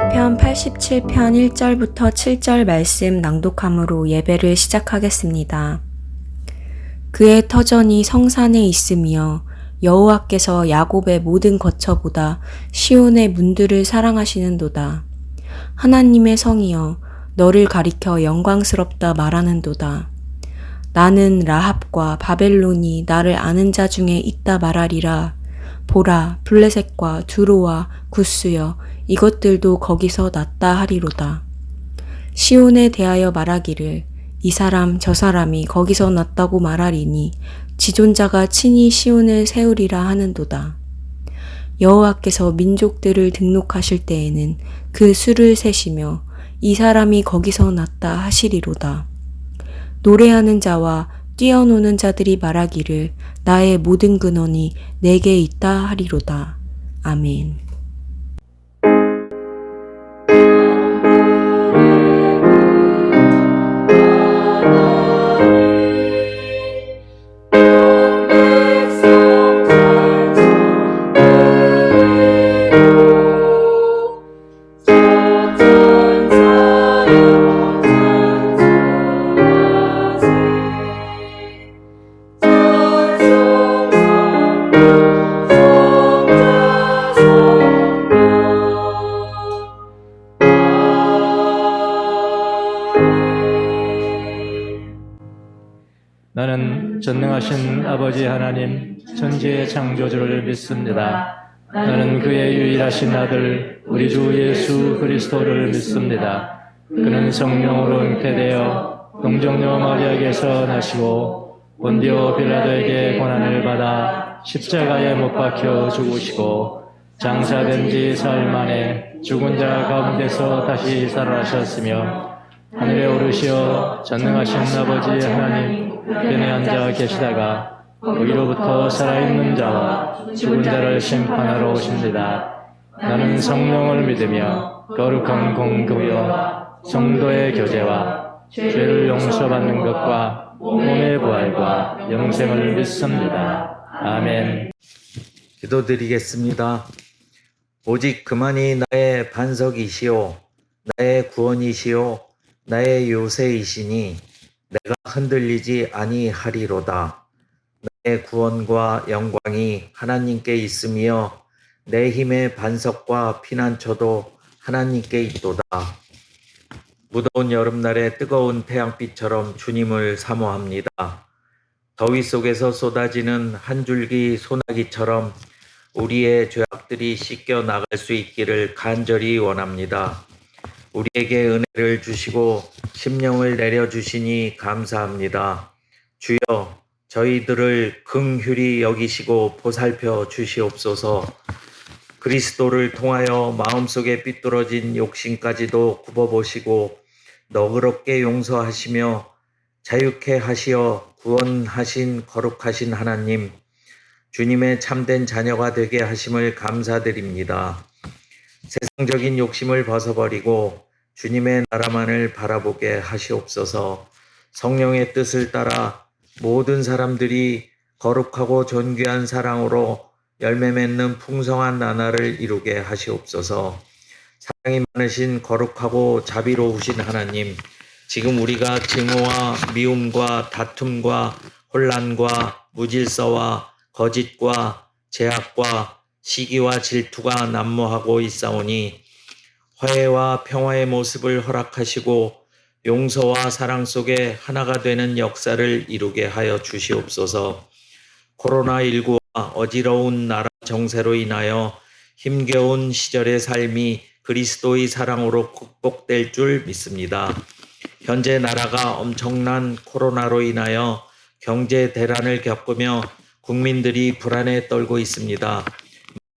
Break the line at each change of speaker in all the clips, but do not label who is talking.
시편 87편 1절부터 7절 말씀 낭독함으로 예배를 시작하겠습니다. 그의 터전이 성산에 있으며 여호와께서 야곱의 모든 거처보다 시온의 문들을 사랑하시는도다. 하나님의 성이여 너를 가리켜 영광스럽다 말하는도다. 나는 라합과 바벨론이 나를 아는 자 중에 있다 말하리라. 보라, 블레셋과 두로와 구스여 이것들도 거기서 났다 하리로다. 시온에 대하여 말하기를 이 사람 저 사람이 거기서 났다고 말하리니 지존자가 친히 시온을 세우리라 하는도다. 여호와께서 민족들을 등록하실 때에는 그 수를 세시며 이 사람이 거기서 났다 하시리로다. 노래하는 자와 뛰어노는 자들이 말하기를 나의 모든 근원이 내게 있다 하리로다. 아멘.
나는 전능하신 아버지 하나님 천지의 창조주를 믿습니다. 나는 그의 유일하신 아들 우리 주 예수 그리스도를 믿습니다. 그는 성령으로 잉태되어 동정녀 마리아에게서 나시고 본디오 빌라도에게 고난을 받아 십자가에 못 박혀 죽으시고 장사된 지 사흘 만에 죽은 자 가운데서 다시 살아나셨으며 하늘에 오르시어 전능하신 아버지 하나님 우편에 앉아 계시다가 거기로부터 살아있는 자와 죽은 자를 심판하러 오십니다. 나는 성령을 믿으며 거룩한 공교회와 성도의 교제와 죄를 용서받는 것과 몸의 부활과 영생을 믿습니다. 아멘.
기도드리겠습니다. 오직 그만이 나의 반석이시오 나의 구원이시오 나의 요새이시니 내가 흔들리지 아니하리로다. 나의 구원과 영광이 하나님께 있으며 내 힘의 반석과 피난처도 하나님께 있도다. 무더운 여름날에 뜨거운 태양빛처럼 주님을 사모합니다. 더위 속에서 쏟아지는 한 줄기 소나기처럼 우리의 죄악들이 씻겨 나갈 수 있기를 간절히 원합니다. 우리에게 은혜를 주시고 심령을 내려주시니 감사합니다. 주여, 저희들을 긍휼히 여기시고 보살펴 주시옵소서. 그리스도를 통하여 마음속에 삐뚤어진 욕심까지도 굽어보시고 너그럽게 용서하시며 자유케 하시어 구원하신 거룩하신 하나님, 주님의 참된 자녀가 되게 하심을 감사드립니다. 세상적인 욕심을 벗어버리고 주님의 나라만을 바라보게 하시옵소서. 성령의 뜻을 따라 모든 사람들이 거룩하고 존귀한 사랑으로 열매 맺는 풍성한 나날을 이루게 하시옵소서. 사랑이 많으신 거룩하고 자비로우신 하나님, 지금 우리가 증오와 미움과 다툼과 혼란과 무질서와 거짓과 제약과 시기와 질투가 난무하고 있사오니 화해와 평화의 모습을 허락하시고 용서와 사랑 속에 하나가 되는 역사를 이루게 하여 주시옵소서. 코로나19와 어지러운 나라 정세로 인하여 힘겨운 시절의 삶이 그리스도의 사랑으로 극복될 줄 믿습니다. 현재 나라가 엄청난 코로나로 인하여 경제 대란을 겪으며 국민들이 불안에 떨고 있습니다.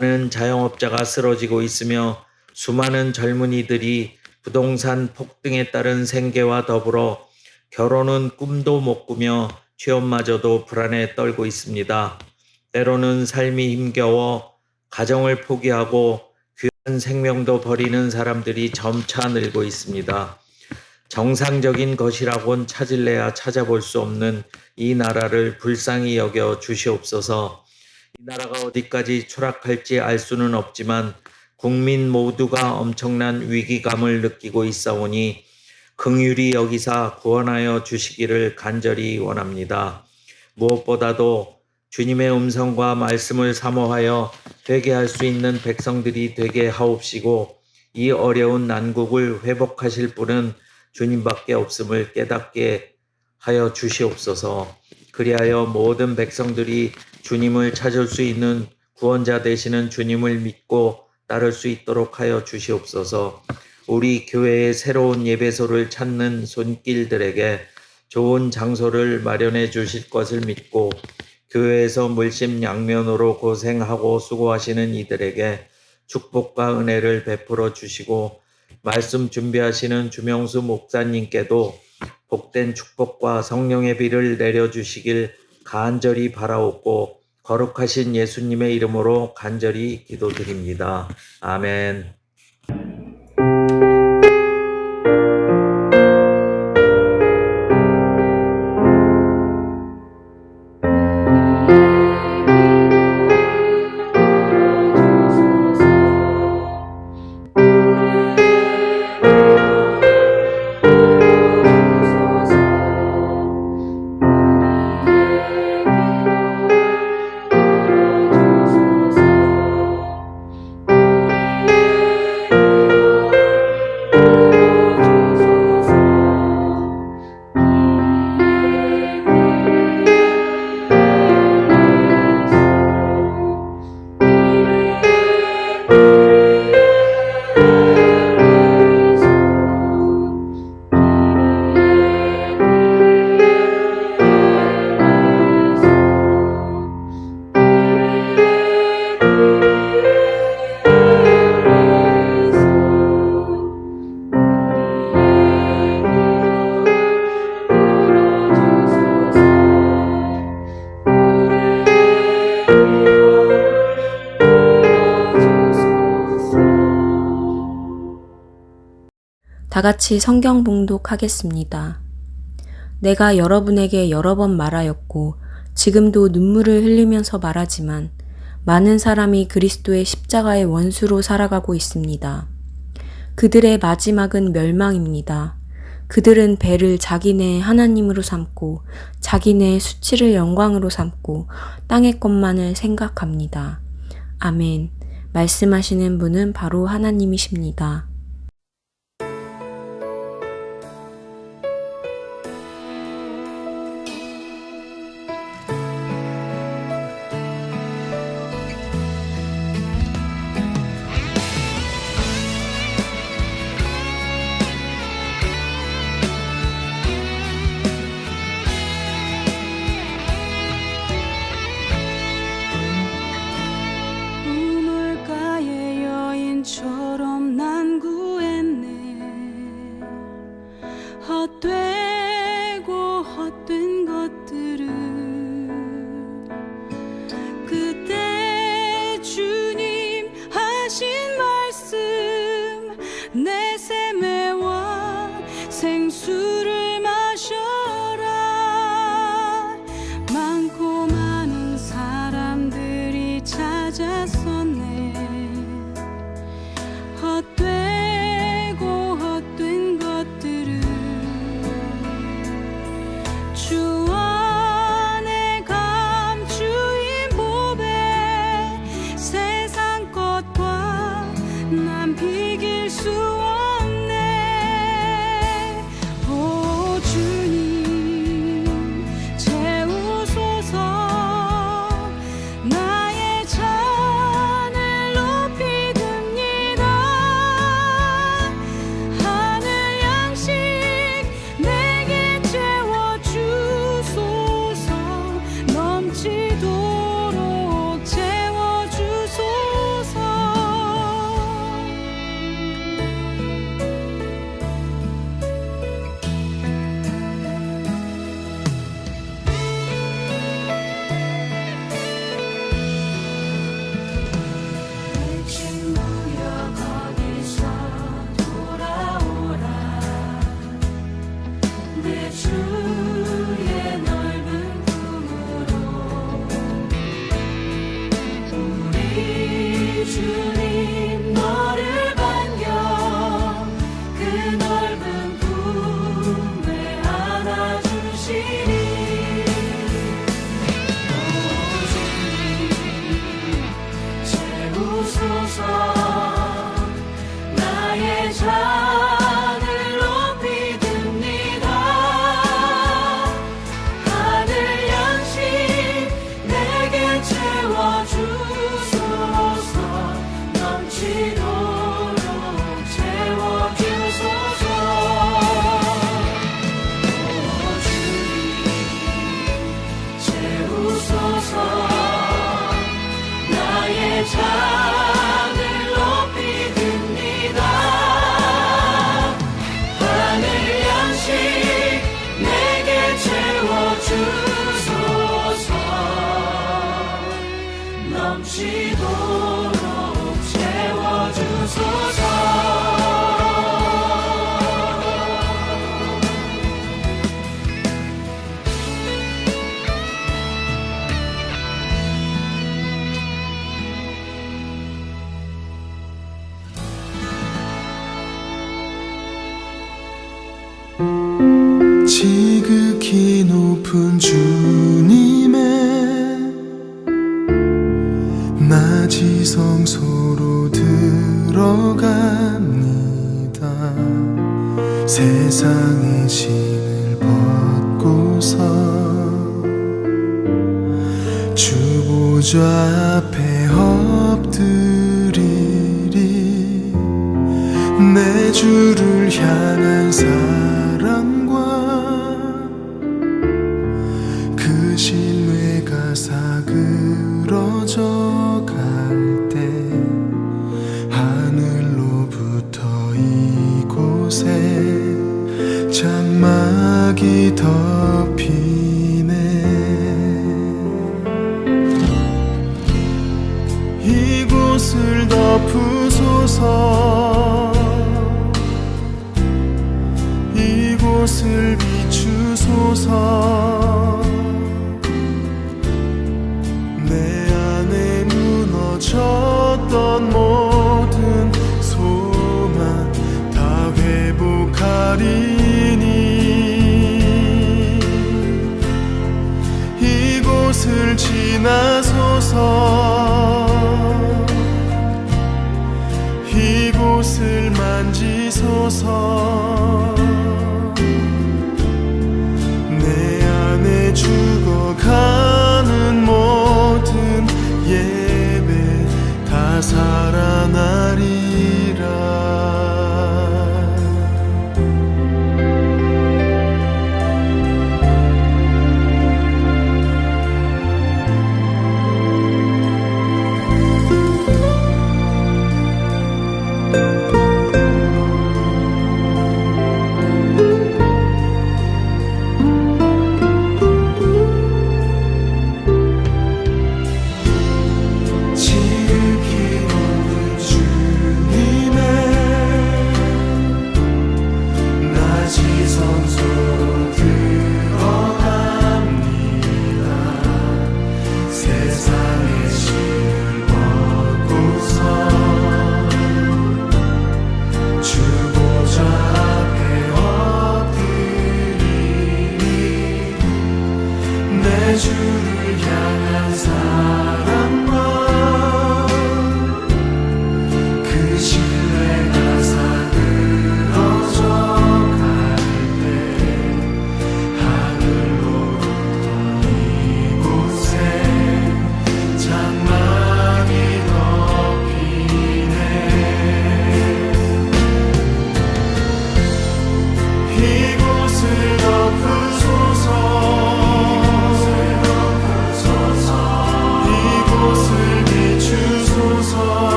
많은 자영업자가 쓰러지고 있으며 수많은 젊은이들이 부동산 폭등에 따른 생계와 더불어 결혼은 꿈도 못 꾸며 취업마저도 불안에 떨고 있습니다. 때로는 삶이 힘겨워 가정을 포기하고 귀한 생명도 버리는 사람들이 점차 늘고 있습니다. 정상적인 것이라곤 찾을래야 찾아볼 수 없는 이 나라를 불쌍히 여겨 주시옵소서. 이 나라가 어디까지 추락할지 알 수는 없지만 국민 모두가 엄청난 위기감을 느끼고 있사오니 긍휼히 여기사 구원하여 주시기를 간절히 원합니다. 무엇보다도 주님의 음성과 말씀을 사모하여 회개할 수 있는 백성들이 되게 하옵시고 이 어려운 난국을 회복하실 분은 주님밖에 없음을 깨닫게 하여 주시옵소서. 그리하여 모든 백성들이 주님을 찾을 수 있는 구원자 되시는 주님을 믿고 따를 수 있도록 하여 주시옵소서. 우리 교회의 새로운 예배소를 찾는 손길들에게 좋은 장소를 마련해 주실 것을 믿고 교회에서 물심양면으로 고생하고 수고하시는 이들에게 축복과 은혜를 베풀어 주시고 말씀 준비하시는 주명수 목사님께도 복된 축복과 성령의 비를 내려주시길 간절히 바라옵고 거룩하신 예수님의 이름으로 간절히 기도드립니다. 아멘.
다 같이 성경 봉독하겠습니다. 내가 여러분에게 여러 번 말하였고 지금도 눈물을 흘리면서 말하지만 많은 사람이 그리스도의 십자가의 원수로 살아가고 있습니다. 그들의 마지막은 멸망입니다. 그들은 배를 자기네 하나님으로 삼고 자기네 수치를 영광으로 삼고 땅의 것만을 생각합니다. 아멘. 말씀하시는 분은 바로 하나님이십니다.
우물가의 여인처럼 난 구했네. 헛되고 헛된 것들은 그때 주님 하신 말씀 내 샘의 왕 생수를 마셔라. 많고 많은 사람들이 찾았었네. 헛되고 헛된 것들을 주 안에 감추인 보배 세상 것과 난 비길 수 없네. 오 주님 채우소서. 나의 잔을 높이 듭니다. 하늘 양식 내게 채워주소서. 넘치도록 채워주소서.
지극히 높은 주님의 낮이 성소로 들어갑니다. 세상의 신을 벗고서 주 보좌 앞에 엎드리리. 내 주를 향한 사랑과 그 신뢰가 사그러져 갈 때 하늘로부터 이곳에 장막이 덮이네. 이곳을 덮으소서. 이곳을 비추소서. 내 안에 무너졌던 모든 소망 다 회복하리니. 이곳을 지나소서. 이곳을 만지소서. 내 안에 죽어가는 모든 예배 다 살아나리라.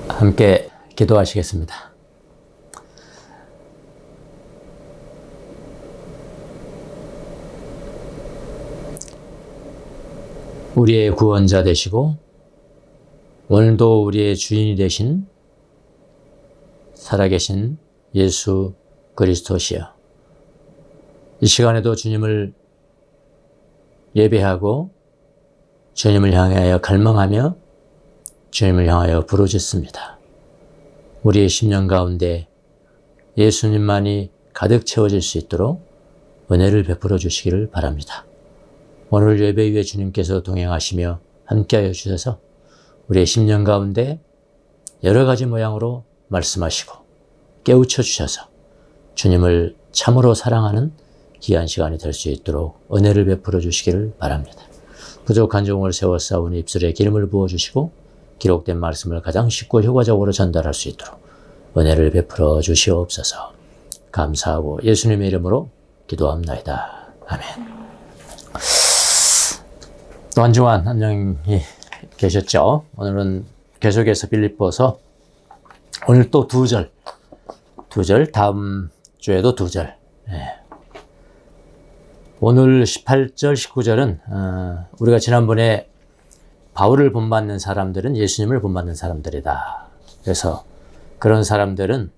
함께 기도하시겠습니다. 우리의 구원자 되시고 오늘도 우리의 주인이 되신 살아계신 예수 그리스도시여, 이 시간에도 주님을 예배하고 주님을 향하여 갈망하며 주님을 향하여 부르짖습니다. 우리의 심령 가운데 예수님만이 가득 채워질 수 있도록 은혜를 베풀어 주시기를 바랍니다. 오늘 예배 위에 주님께서 동행하시며 함께하여 주셔서 우리의 심령 가운데 여러 가지 모양으로 말씀하시고 깨우쳐 주셔서 주님을 참으로 사랑하는 귀한 시간이 될 수 있도록 은혜를 베풀어 주시기를 바랍니다. 부족한 종을 세워 싸우니 입술에 기름을 부어주시고 기록된 말씀을 가장 쉽고 효과적으로 전달할 수 있도록 은혜를 베풀어 주시옵소서. 감사하고 예수님의 이름으로 기도합나이다. 아멘. 또 한주간 안녕히 계셨죠? 오늘은 계속해서 빌립보서 오늘 또 두 절, 다음 주에도 두 절. 오늘 18절, 19절은 우리가 지난번에 바울을 본받는 사람들은 예수님을 본받는 사람들이다. 그래서 그런 사람들은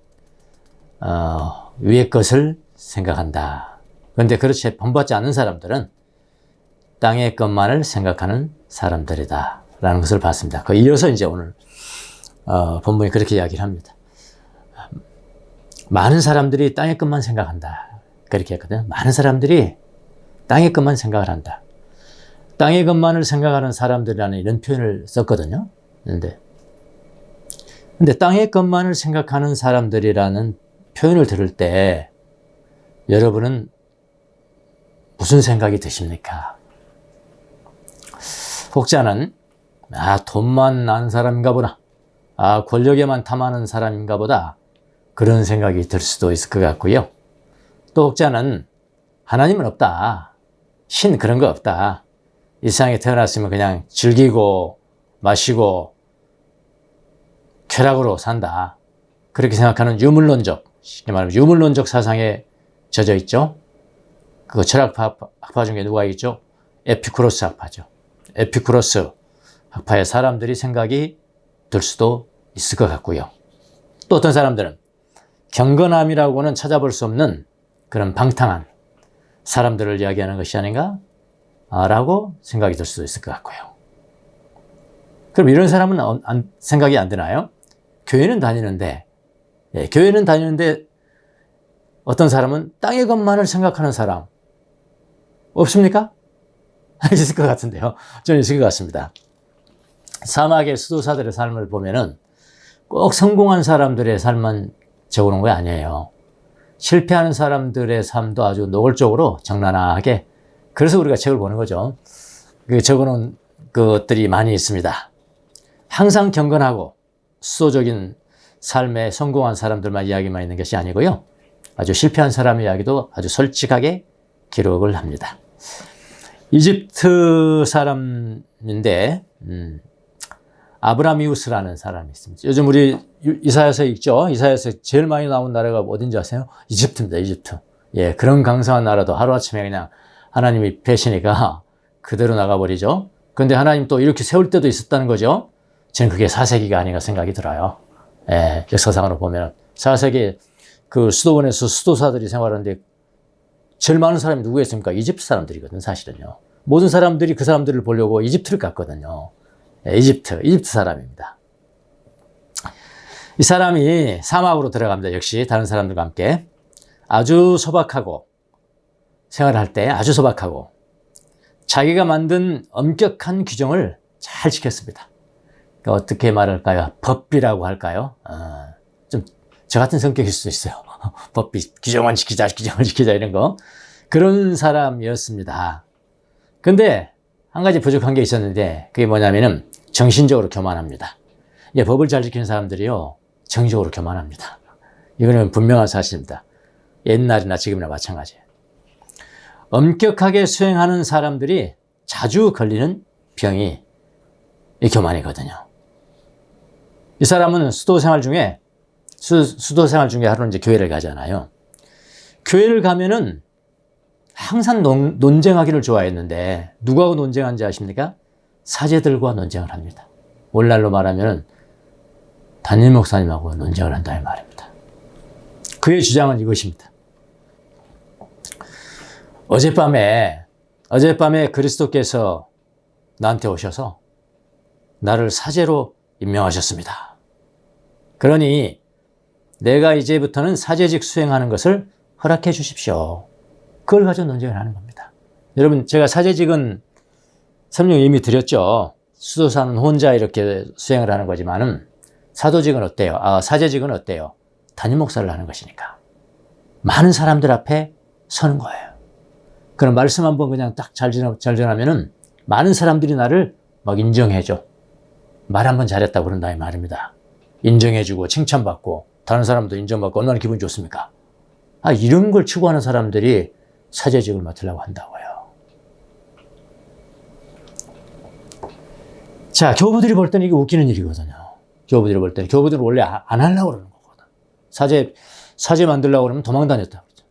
위의 것을 생각한다. 그런데 그렇지 본받지 않는 사람들은 땅의 것만을 생각하는 사람들이다. 라는 것을 봤습니다. 그 이어서 이제 오늘 본문이 그렇게 이야기를 합니다. 많은 사람들이 땅의 것만 생각한다. 그렇게 했거든요. 많은 사람들이 땅의 것만 생각을 한다. 땅의 것만을 생각하는 사람들이라는 이런 표현을 썼거든요. 근데 땅의 것만을 생각하는 사람들이라는 표현을 들을 때 여러분은 무슨 생각이 드십니까? 혹자는 돈만 아는 사람인가 보다. 권력에만 탐하는 사람인가 보다. 그런 생각이 들 수도 있을 것 같고요. 또 혹자는 하나님은 없다. 신 그런 거 없다. 이 세상에 태어났으면 그냥 즐기고 마시고 쾌락으로 산다. 그렇게 생각하는 유물론적, 쉽게 말하면 유물론적 사상에 젖어 있죠. 그 철학파 중에 누가 있죠? 에피쿠로스 학파죠. 에피쿠로스 학파의 사람들이 생각이 들 수도 있을 것 같고요. 또 어떤 사람들은 경건함이라고는 찾아볼 수 없는 그런 방탕한 사람들을 이야기하는 것이 아닌가? 라고 생각이 들 수도 있을 것 같고요. 그럼 이런 사람은 생각이 안 드나요? 교회는 다니는데 어떤 사람은 땅의 것만을 생각하는 사람 없습니까? 있을 것 같은데요. 저는 있을 것 같습니다. 사막의 수도사들의 삶을 보면은 꼭 성공한 사람들의 삶만 적어놓은 거 아니에요. 실패하는 사람들의 삶도 아주 노골적으로 적나라하게, 그래서 우리가 책을 보는 거죠. 적어놓은 것들이 많이 있습니다. 항상 경건하고 수도적인 삶에 성공한 사람들만 이야기만 있는 것이 아니고요. 아주 실패한 사람의 이야기도 아주 솔직하게 기록을 합니다. 이집트 사람인데 아브라미우스라는 사람이 있습니다. 요즘 우리 이사야서 읽죠? 이사야서 제일 많이 나온 나라가 어딘지 아세요? 이집트입니다. 이집트. 예, 그런 강성한 나라도 하루아침에 그냥 하나님이 배신이가 그대로 나가버리죠. 그런데 하나님 또 이렇게 세울 때도 있었다는 거죠. 저는 그게 4세기가 아닌가 생각이 들어요. 예, 역사상으로 보면 4세기 그 수도원에서 수도사들이 생활하는데 제일 많은 사람이 누구였습니까? 이집트 사람들이거든요, 사실은요. 모든 사람들이 그 사람들을 보려고 이집트를 갔거든요. 예, 이집트 사람입니다. 이 사람이 사막으로 들어갑니다. 역시 다른 사람들과 함께. 아주 소박하고, 생활할 때 아주 소박하고, 자기가 만든 엄격한 규정을 잘 지켰습니다. 그러니까 어떻게 말할까요? 법비라고 할까요? 좀 저 같은 성격일 수도 있어요. 법비, 규정을 지키자 이런 거. 그런 사람이었습니다. 근데 한 가지 부족한 게 있었는데 그게 뭐냐면은 정신적으로 교만합니다. 예, 법을 잘 지키는 사람들이요, 정신적으로 교만합니다. 이거는 분명한 사실입니다. 옛날이나 지금이나 마찬가지예요. 엄격하게 수행하는 사람들이 자주 걸리는 병이 이 교만이거든요. 이 사람은 수도 생활 중에 하루는 이제 교회를 가잖아요. 교회를 가면은 항상 논쟁하기를 좋아했는데 누구하고 논쟁하는지 아십니까? 사제들과 논쟁을 합니다. 오늘날로 말하면 담임 목사님하고 논쟁을 한다 이 말입니다. 그의 주장은 이것입니다. 어젯밤에 그리스도께서 나한테 오셔서 나를 사제로 임명하셨습니다. 그러니 내가 이제부터는 사제직 수행하는 것을 허락해 주십시오. 그걸 가지고 논쟁을 하는 겁니다. 여러분, 제가 사제직은 설명 이미 드렸죠. 수도사는 혼자 이렇게 수행을 하는 거지만은 사도직은 어때요? 사제직은 어때요? 담임 목사를 하는 것이니까 많은 사람들 앞에 서는 거예요. 그럼 말씀 한번 그냥 딱 잘 전하면은 많은 사람들이 나를 막 인정해줘. 말 한번 잘했다고 그런다 이 말입니다. 인정해주고 칭찬받고 다른 사람도 인정받고 얼마나 기분 좋습니까? 이런 걸 추구하는 사람들이 사제직을 맡으려고 한다고요. 자, 교부들이 볼 때는 이게 웃기는 일이거든요. 교부들이 볼 때는 교부들은 원래 안 하려고 그러는 거거든. 사제 만들려고 그러면 도망 다녔다 그러죠.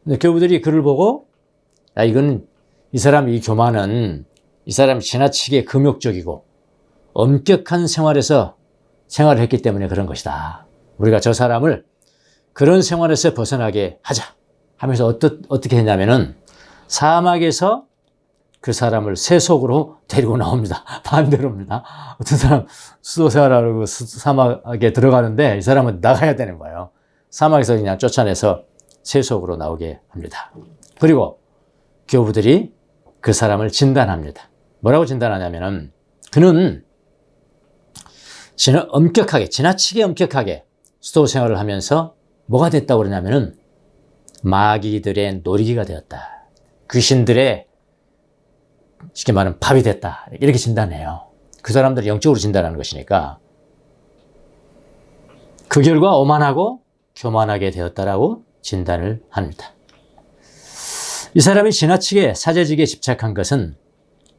근데 교부들이 글을 보고 이거는 이 교만은 이 사람이 지나치게 금욕적이고 엄격한 생활을 했기 때문에 그런 것이다. 우리가 저 사람을 그런 생활에서 벗어나게 하자 하면서 어떻게 했냐면은 사막에서 그 사람을 세속으로 데리고 나옵니다. 반대로입니다. 어떤 사람 수도 생활하고 사막에 들어가는데 이 사람은 나가야 되는 거예요. 사막에서 그냥 쫓아내서 세속으로 나오게 합니다. 그리고 교부들이 그 사람을 진단합니다. 뭐라고 진단하냐면은 그는 지나치게 엄격하게 수도 생활을 하면서 뭐가 됐다고 그러냐면은 마귀들의 놀이기가 되었다. 귀신들의 쉽게 말하면 밥이 됐다. 이렇게 진단해요. 그 사람들이 영적으로 진단하는 것이니까 그 결과 오만하고 교만하게 되었다라고 진단을 합니다. 이 사람이 지나치게 사제직에 집착한 것은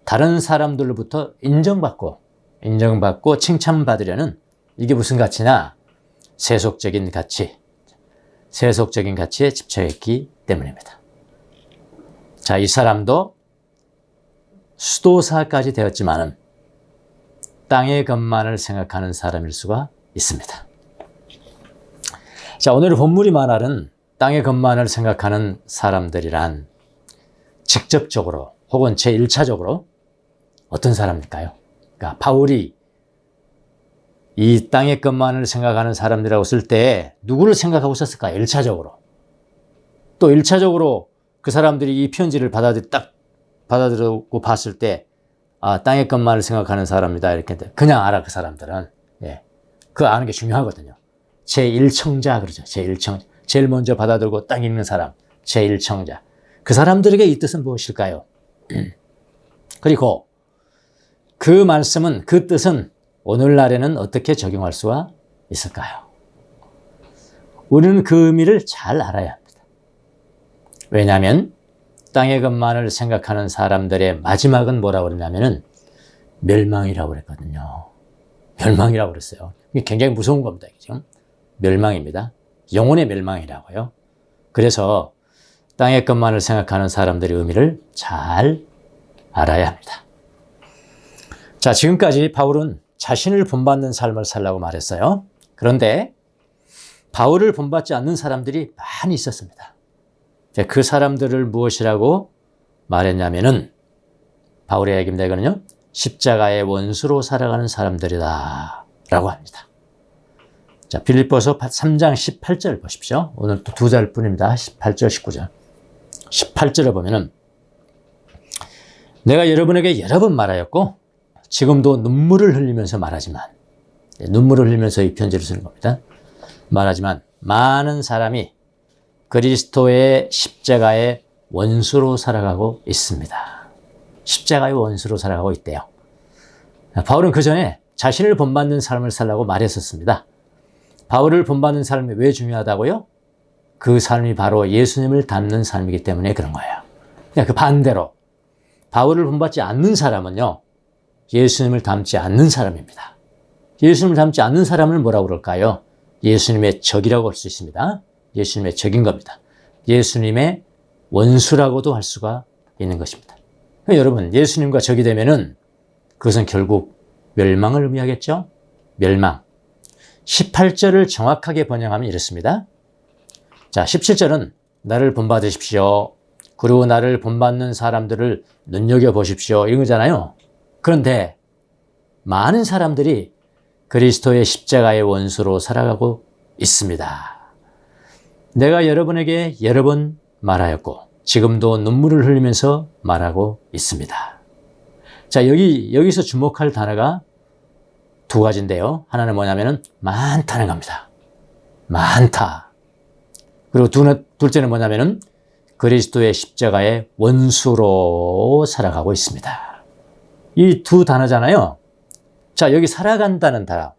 다른 사람들로부터 인정받고 칭찬받으려는 이게 무슨 가치냐? 세속적인 가치에 집착했기 때문입니다. 자, 이 사람도 수도사까지 되었지만은 땅의 것만을 생각하는 사람일 수가 있습니다. 자, 오늘 본문이 말하는 땅의 것만을 생각하는 사람들이란 직접적으로 혹은 제1차적으로 어떤 사람일까요? 그러니까 바울이 이 땅의 것만을 생각하는 사람들이라고 쓸 때 누구를 생각하고 썼을까요? 1차적으로. 또 1차적으로 그 사람들이 이 편지를 받아들이고 봤을 때 땅의 것만을 생각하는 사람이다 이렇게 그냥 알아. 그 사람들은 그거 아는 게 중요하거든요. 제1청자 그러죠. 제1청자. 제일 먼저 받아들고 땅 읽는 사람 제1청자. 그 사람들에게 이 뜻은 무엇일까요? 그리고 그 말씀은, 그 뜻은 오늘날에는 어떻게 적용할 수가 있을까요? 우리는 그 의미를 잘 알아야 합니다. 왜냐하면 땅의 것만을 생각하는 사람들의 마지막은 뭐라고 그러냐면은 멸망이라고 그랬거든요. 멸망이라고 그랬어요. 이게 굉장히 무서운 겁니다. 지금 멸망입니다. 영혼의 멸망이라고요. 그래서 땅의 것만을 생각하는 사람들의 의미를 잘 알아야 합니다. 자, 지금까지 바울은 자신을 본받는 삶을 살라고 말했어요. 그런데 바울을 본받지 않는 사람들이 많이 있었습니다. 그 사람들을 무엇이라고 말했냐면은 바울의 얘기입니다. 이거는요, 십자가의 원수로 살아가는 사람들이다 라고 합니다. 자, 빌립보서 3장 18절 보십시오. 오늘 또 2절 뿐입니다. 18절, 19절. 18절을 보면은 내가 여러분에게 여러 번 말하였고 지금도 눈물을 흘리면서 말하지만, 눈물을 흘리면서 이 편지를 쓰는 겁니다. 말하지만 많은 사람이 그리스도의 십자가의 원수로 살아가고 있습니다. 십자가의 원수로 살아가고 있대요. 바울은 그 전에 자신을 본받는 삶을 살라고 말했었습니다. 바울을 본받는 삶이 왜 중요하다고요? 그 삶이 바로 예수님을 닮는 삶이기 때문에 그런 거예요. 그러니까 그 반대로 바울을 본받지 않는 사람은요, 예수님을 닮지 않는 사람입니다. 예수님을 닮지 않는 사람을 뭐라고 그럴까요? 예수님의 적이라고 할 수 있습니다. 예수님의 적인 겁니다. 예수님의 원수라고도 할 수가 있는 것입니다. 그러니까 여러분, 예수님과 적이 되면은 그것은 결국 멸망을 의미하겠죠? 멸망. 18절을 정확하게 번역하면 이렇습니다. 자, 17절은 나를 본받으십시오. 그리고 나를 본받는 사람들을 눈여겨보십시오. 이런 거잖아요. 그런데 많은 사람들이 그리스도의 십자가의 원수로 살아가고 있습니다. 내가 여러분에게 여러 번 말하였고 지금도 눈물을 흘리면서 말하고 있습니다. 자, 여기서 주목할 단어가 두 가지인데요. 하나는 뭐냐면은 많다는 겁니다. 많다. 그리고 둘째는 뭐냐면은 그리스도의 십자가의 원수로 살아가고 있습니다. 이 두 단어잖아요. 자, 여기 살아간다는 단어.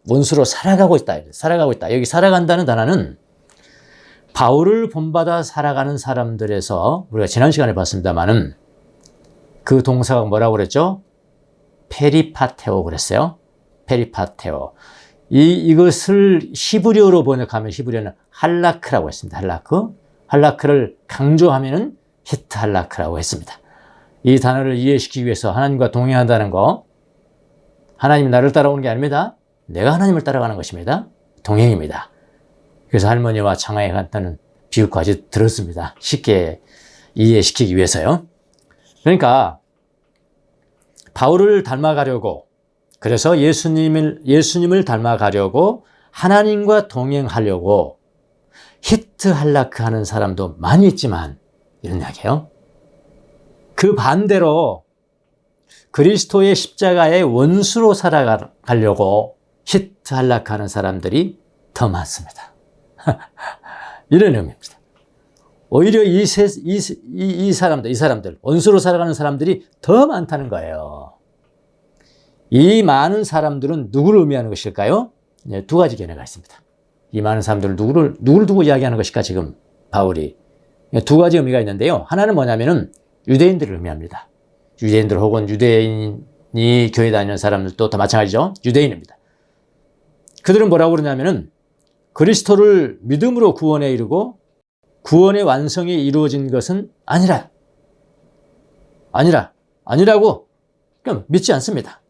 원수로 살아가고 있다. 살아가고 있다. 여기 살아간다는 단어는 바울을 본받아 살아가는 사람들에서 우리가 지난 시간에 봤습니다만은 그 동사가 뭐라고 그랬죠? 페리파테오 그랬어요. 페리파테오. 이것을 히브리어로 번역하면 히브리어는 할라크라고 했습니다. 할라크. 할라크를 강조하면은 히트 할라크라고 했습니다. 이 단어를 이해시키기 위해서 하나님과 동행한다는 거, 하나님이 나를 따라오는 게 아닙니다. 내가 하나님을 따라가는 것입니다. 동행입니다. 그래서 할머니와 장화에 간다는 비유까지 들었습니다. 쉽게 이해시키기 위해서요. 그러니까 바울을 닮아가려고, 그래서 예수님을 닮아가려고 하나님과 동행하려고 히트 할라크 하는 사람도 많이 있지만 이런 이야기예요. 그 반대로 그리스도의 십자가의 원수로 살아가려고 히트 할라크 하는 사람들이 더 많습니다. 이런 의미입니다. 오히려 이 사람들, 원수로 살아가는 사람들이 더 많다는 거예요. 이 많은 사람들은 누구를 의미하는 것일까요? 네, 두 가지 견해가 있습니다. 이 많은 사람들은 누구를 두고 이야기하는 것일까, 지금 바울이. 두 가지 의미가 있는데요. 하나는 뭐냐면은 유대인들을 의미합니다. 유대인들 혹은 유대인이 교회 다니는 사람들도 다 마찬가지죠. 유대인입니다. 그들은 뭐라고 그러냐면은 그리스도를 믿음으로 구원에 이르고 구원의 완성이 이루어진 것은 아니라고 그럼 믿지 않습니다.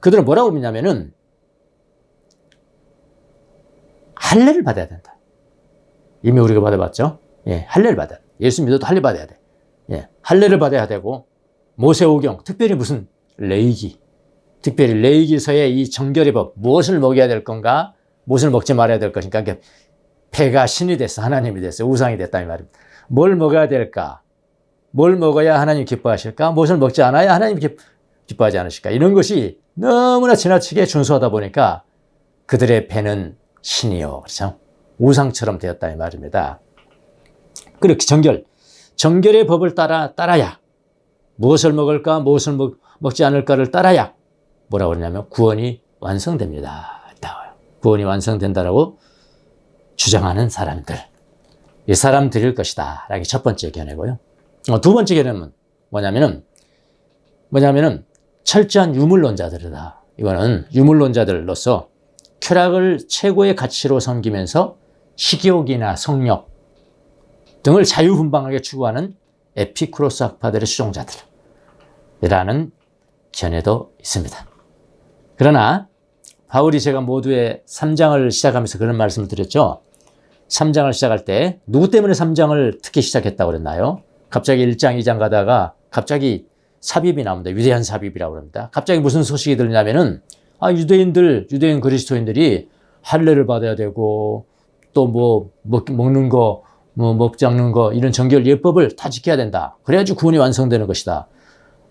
그들은 뭐라고 믿냐면은 할례를 받아야 된다. 이미 우리가 받아봤죠. 예, 할례를 받아야 돼. 예수 믿어도 할례 받아야 돼. 예, 할례를 받아야 되고 모세오경, 특별히 무슨 레위기, 특별히 레위기서의 이 정결의 법, 무엇을 먹여야 될 건가, 무엇을 먹지 말아야 될 것인가. 그러니까 폐가 신이 됐어, 하나님이 됐어, 우상이 됐다 이 말입니다. 뭘 먹어야 될까? 뭘 먹어야 하나님 기뻐하실까? 무엇을 먹지 않아야 하나님 기뻐하지 않으실까? 이런 것이 너무나 지나치게 준수하다 보니까 그들의 배는 신이요, 그렇죠? 우상처럼 되었다 이 말입니다. 그렇게 정결의 법을 따라야 무엇을 먹을까, 무엇을 먹지 않을까를 따라야 뭐라고 그러냐면 구원이 완성됩니다. 구원이 완성된다라고 주장하는 사람들, 이 사람들일 것이다. 라는 게 첫 번째 견해고요. 두 번째 견해는 뭐냐면은 철저한 유물론자들이다. 이거는 유물론자들로서 쾌락을 최고의 가치로 섬기면서 식욕이나 성욕 등을 자유분방하게 추구하는 에피쿠로스 학파들의 수종자들이라는 견해도 있습니다. 그러나 바울이 제가 모두의 3장을 시작하면서 그런 말씀을 드렸죠. 3장을 시작할 때 누구 때문에 3장을 특히 시작했다고 그랬나요? 갑자기 1장, 2장 가다가 갑자기 삽입이 나옵니다. 위대한 삽입이라고 합니다. 갑자기 무슨 소식이 들리냐면은 유대인 그리스도인들이 할례를 받아야 되고 또 뭐 먹는 거, 먹지 않는 거 이런 정결 예법을 다 지켜야 된다. 그래야지 구원이 완성되는 것이다.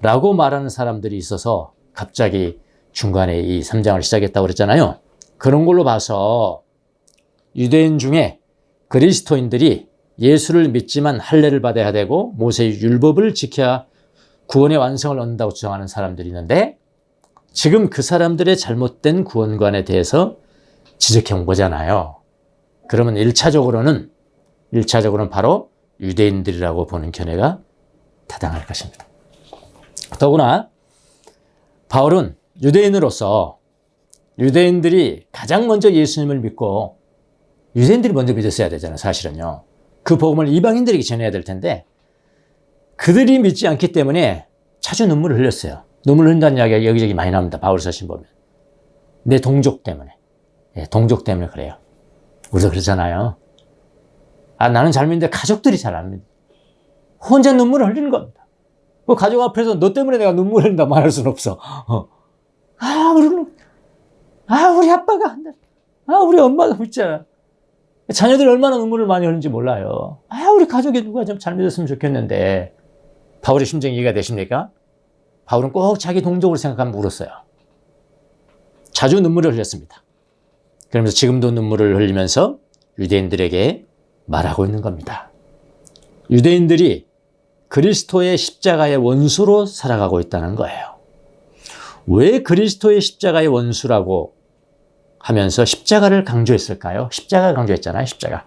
라고 말하는 사람들이 있어서 갑자기 중간에 이 3장을 시작했다고 그랬잖아요. 그런 걸로 봐서 유대인 중에 그리스도인들이 예수를 믿지만 할례를 받아야 되고 모세의 율법을 지켜야 구원의 완성을 얻는다고 주장하는 사람들이 있는데 지금 그 사람들의 잘못된 구원관에 대해서 지적해 온 거잖아요. 그러면 1차적으로는 바로 유대인들이라고 보는 견해가 타당할 것입니다. 더구나 바울은 유대인으로서 유대인들이 가장 먼저 예수님을 믿고 유대인들이 먼저 믿었어야 되잖아요. 사실은요. 그 복음을 이방인들에게 전해야 될 텐데 그들이 믿지 않기 때문에 자주 눈물을 흘렸어요. 눈물 흘린다는 이야기가 여기저기 많이 나옵니다. 바울 서신 보면. 내 동족 때문에. 예, 동족 때문에 그래요. 우리도 그렇잖아요. 아, 나는 잘 믿는데 가족들이 잘 안 믿어. 혼자 눈물을 흘리는 겁니다. 그 가족 앞에서 너 때문에 내가 눈물 흘린다 말할 수는 없어. 우리 아빠가 한다. 우리 엄마가 진짜. 자녀들이 얼마나 눈물을 많이 흘리는지 몰라요. 우리 가족에 누가 좀 잘 믿었으면 좋겠는데. 바울의 심정이 이해가 되십니까? 바울은 꼭 자기 동족을 생각하면 울었어요. 자주 눈물을 흘렸습니다. 그러면서 지금도 눈물을 흘리면서 유대인들에게 말하고 있는 겁니다. 유대인들이 그리스도의 십자가의 원수로 살아가고 있다는 거예요. 왜 그리스도의 십자가의 원수라고 하면서 십자가를 강조했을까요? 십자가를 강조했잖아요, 십자가.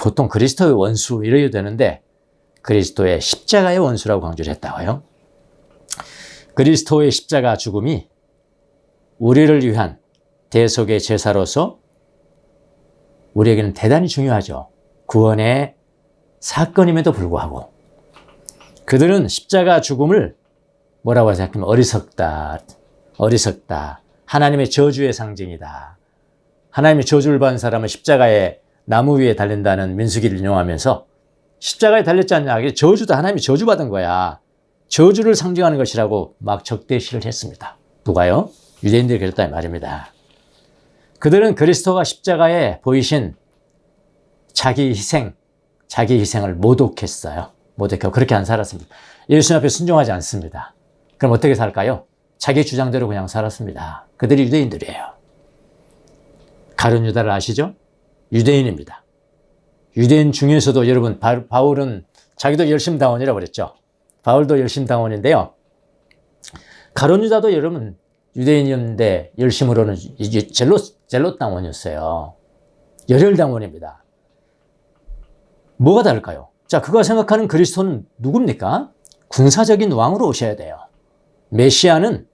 보통 그리스도의 원수 이래야 되는데 그리스도의 십자가의 원수라고 강조를 했다고요. 그리스도의 십자가 죽음이 우리를 위한 대속의 제사로서 우리에게는 대단히 중요하죠. 구원의 사건임에도 불구하고 그들은 십자가 죽음을 뭐라고 생각하면 어리석다. 하나님의 저주의 상징이다. 하나님의 저주를 받은 사람은 십자가에 나무 위에 달린다는 민수기를 인용하면서 십자가에 달렸지 않냐. 저주다. 하나님이 저주받은 거야. 저주를 상징하는 것이라고 막 적대시를 했습니다. 누가요? 유대인들이 그랬다 이 말입니다. 그들은 그리스도가 십자가에 보이신 자기 희생을 모독했어요. 모독하고 그렇게 안 살았습니다. 예수님 앞에 순종하지 않습니다. 그럼 어떻게 살까요? 자기 주장대로 그냥 살았습니다. 그들이 유대인들이에요. 가룟 유다를 아시죠? 유대인입니다. 유대인 중에서도 여러분 바울은 자기도 열심당원이라고 그랬죠. 바울도 열심당원인데요. 가룟 유다도 여러분 유대인이었는데 열심으로는 젤롯 당원이었어요. 열혈 당원입니다. 뭐가 다를까요? 자, 그가 생각하는 그리스도는 누굽니까? 군사적인 왕으로 오셔야 돼요. 메시아는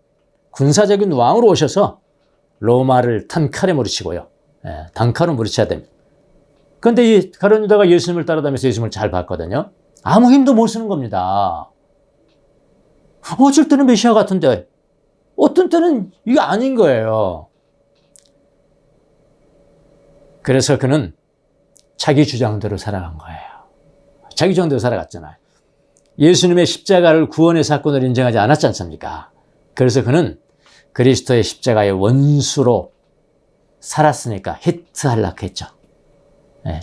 군사적인 왕으로 오셔서 로마를 단칼에 무르치고요. 단칼로 무르쳐야 됩니다. 그런데 이 가룟 유다가 예수님을 따라다니면서 예수님을 잘 봤거든요. 아무 힘도 못 쓰는 겁니다. 어쩔 때는 메시아 같은데 어떤 때는 이게 아닌 거예요. 그래서 그는 자기 주장대로 살아간 거예요. 자기 주장대로 살아갔잖아요. 예수님의 십자가를 구원의 사건으로 인정하지 않았지 않습니까? 그래서 그는 그리스도의 십자가의 원수로 살았으니까 히트할락했죠.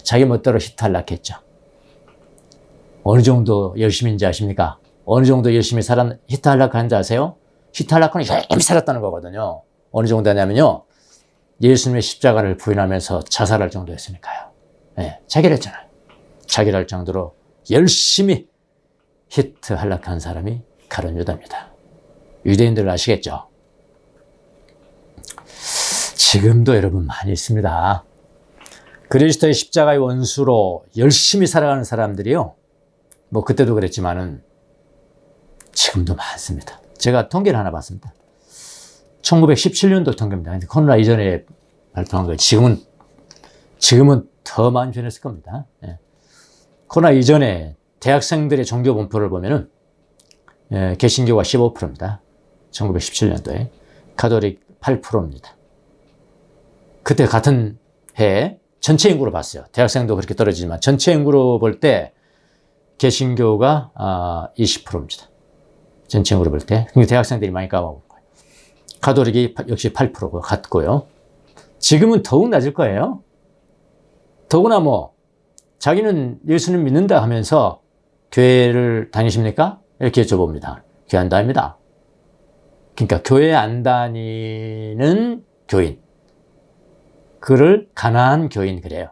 자기 멋대로 히트할락했죠. 어느 정도 열심인지 아십니까? 어느 정도 열심히 히트할락하는지 아세요? 히트할락은 열심히 살았다는 거거든요. 어느 정도 하냐면요. 예수님의 십자가를 부인하면서 자살할 정도였으니까요. 자기를 했잖아요. 자기를 할 정도로 열심히 히트할락한 사람이 가룟 유다입니다. 유대인들 아시겠죠? 지금도 여러분 많이 있습니다. 그리스도의 십자가의 원수로 열심히 살아가는 사람들이요. 뭐 그때도 그랬지만은 지금도 많습니다. 제가 통계를 하나 봤습니다. 1917년도 통계입니다. 근데 코로나 이전에 발표한 거예요. 지금은 더 많이 변했을 겁니다. 코로나 이전에 대학생들의 종교 분포를 보면은 개신교가 15%입니다. 1917년도에 가톨릭 8%입니다. 그때 같은 해에 전체 인구로 봤어요. 대학생도 그렇게 떨어지지만 전체 인구로 볼 때 개신교가 20%입니다. 전체 인구로 볼 때. 대학생들이 많이 까먹은 거예요. 가톨릭이 역시 8%고 같고요. 지금은 더욱 낮을 거예요. 더구나 자기는 예수님 믿는다 하면서 교회를 다니십니까? 이렇게 여쭤봅니다. 교회 안 다닙니다. 그러니까 교회 안 다니는 교인. 그를 가나안 교인 그래요.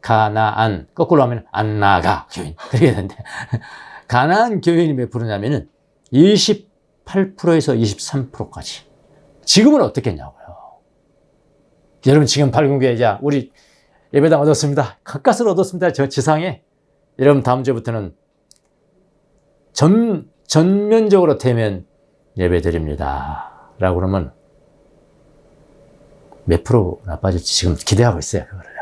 가나안, 거꾸로 하면 안 나가 교인. 그렇게 되는데. 가나안 교인이 몇 프로냐면은 28%에서 23%까지. 지금은 어떻겠냐고요. 여러분 지금 밝은 교회 우리 예배당 얻었습니다. 가까스를 얻었습니다. 저 지상에. 여러분 다음 주부터는 전면적으로 대면 예배 드립니다. 라고 그러면 몇 프로 나빠질지 지금 기대하고 있어요. 그거를요.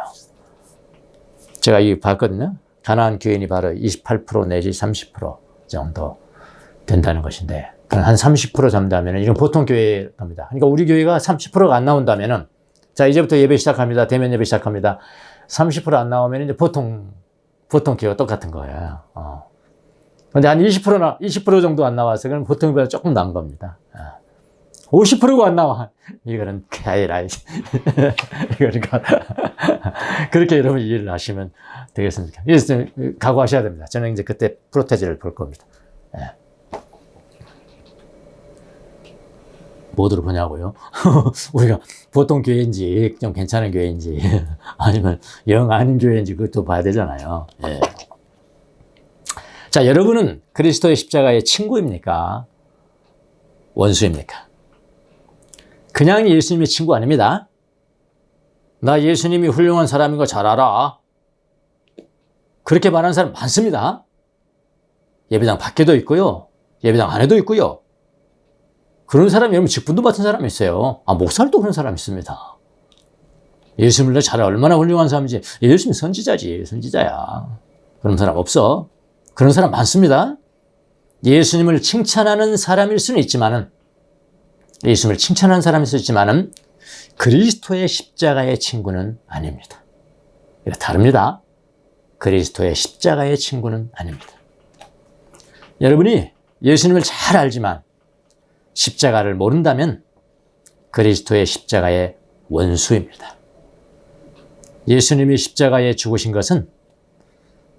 제가 이거 봤거든요. 가나안 교인이 바로 28% 내지 30% 정도 된다는 것인데, 한 30% 잡는다면 이건 보통 교회 겁니다. 그러니까 우리 교회가 30%가 안 나온다면은, 자, 이제부터 예배 시작합니다. 대면 예배 시작합니다. 30% 안 나오면 이제 보통 교회가 똑같은 거예요. 근데 한 20% 정도 안 나와서 그럼 보통 교회가 조금 나은 겁니다. 50%가 안 나와. 이거는 아니라. 그러니까, 그렇게 여러분 이해를 하시면 되겠습니다. 그래서 각오하셔야 됩니다. 저는 이제 그때 프로테지를 볼 겁니다. 뭐들을 보냐고요? 우리가 보통 교회인지, 좀 괜찮은 교회인지, 아니면 영 아닌 교회인지 그것도 봐야 되잖아요. 예. 자, 여러분은 그리스도의 십자가의 친구입니까? 원수입니까? 그냥 예수님의 친구 아닙니다. 나 예수님이 훌륭한 사람인 거 잘 알아. 그렇게 말하는 사람 많습니다. 예배당 밖에도 있고요. 예배당 안에도 있고요. 그런 사람이 여러분 직분도 맡은 사람이 있어요. 목사도 그런 사람이 있습니다. 예수님을 잘 얼마나 훌륭한 사람인지. 예수님 선지자지. 선지자야. 그런 사람 없어. 그런 사람 많습니다. 예수님을 칭찬하는 사람일 수는 있지만은, 예수님을 칭찬하는 사람일 수 있지만은 그리스도의 십자가의 친구는 아닙니다. 이거 다릅니다. 그리스도의 십자가의 친구는 아닙니다. 여러분이 예수님을 잘 알지만 십자가를 모른다면 그리스도의 십자가의 원수입니다. 예수님이 십자가에 죽으신 것은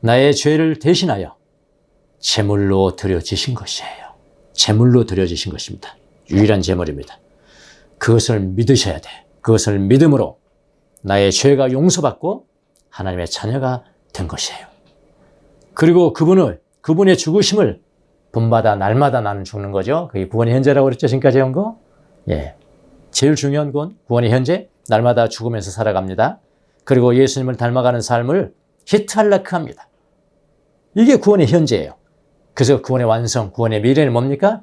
나의 죄를 대신하여 제물로 드려지신 것이에요. 제물로 드려지신 것입니다. 유일한 제물입니다. 그것을 믿으셔야 돼. 그것을 믿음으로 나의 죄가 용서받고 하나님의 자녀가 된 것이에요. 그리고 그분의 죽으심을 본받아 날마다 나는 죽는 거죠. 그게 구원의 현재라고 그랬죠. 지금까지 한 거. 예. 제일 중요한 건 구원의 현재. 날마다 죽으면서 살아갑니다. 그리고 예수님을 닮아가는 삶을 히트할라크합니다. 이게 구원의 현재예요. 그래서 구원의 완성, 구원의 미래는 뭡니까?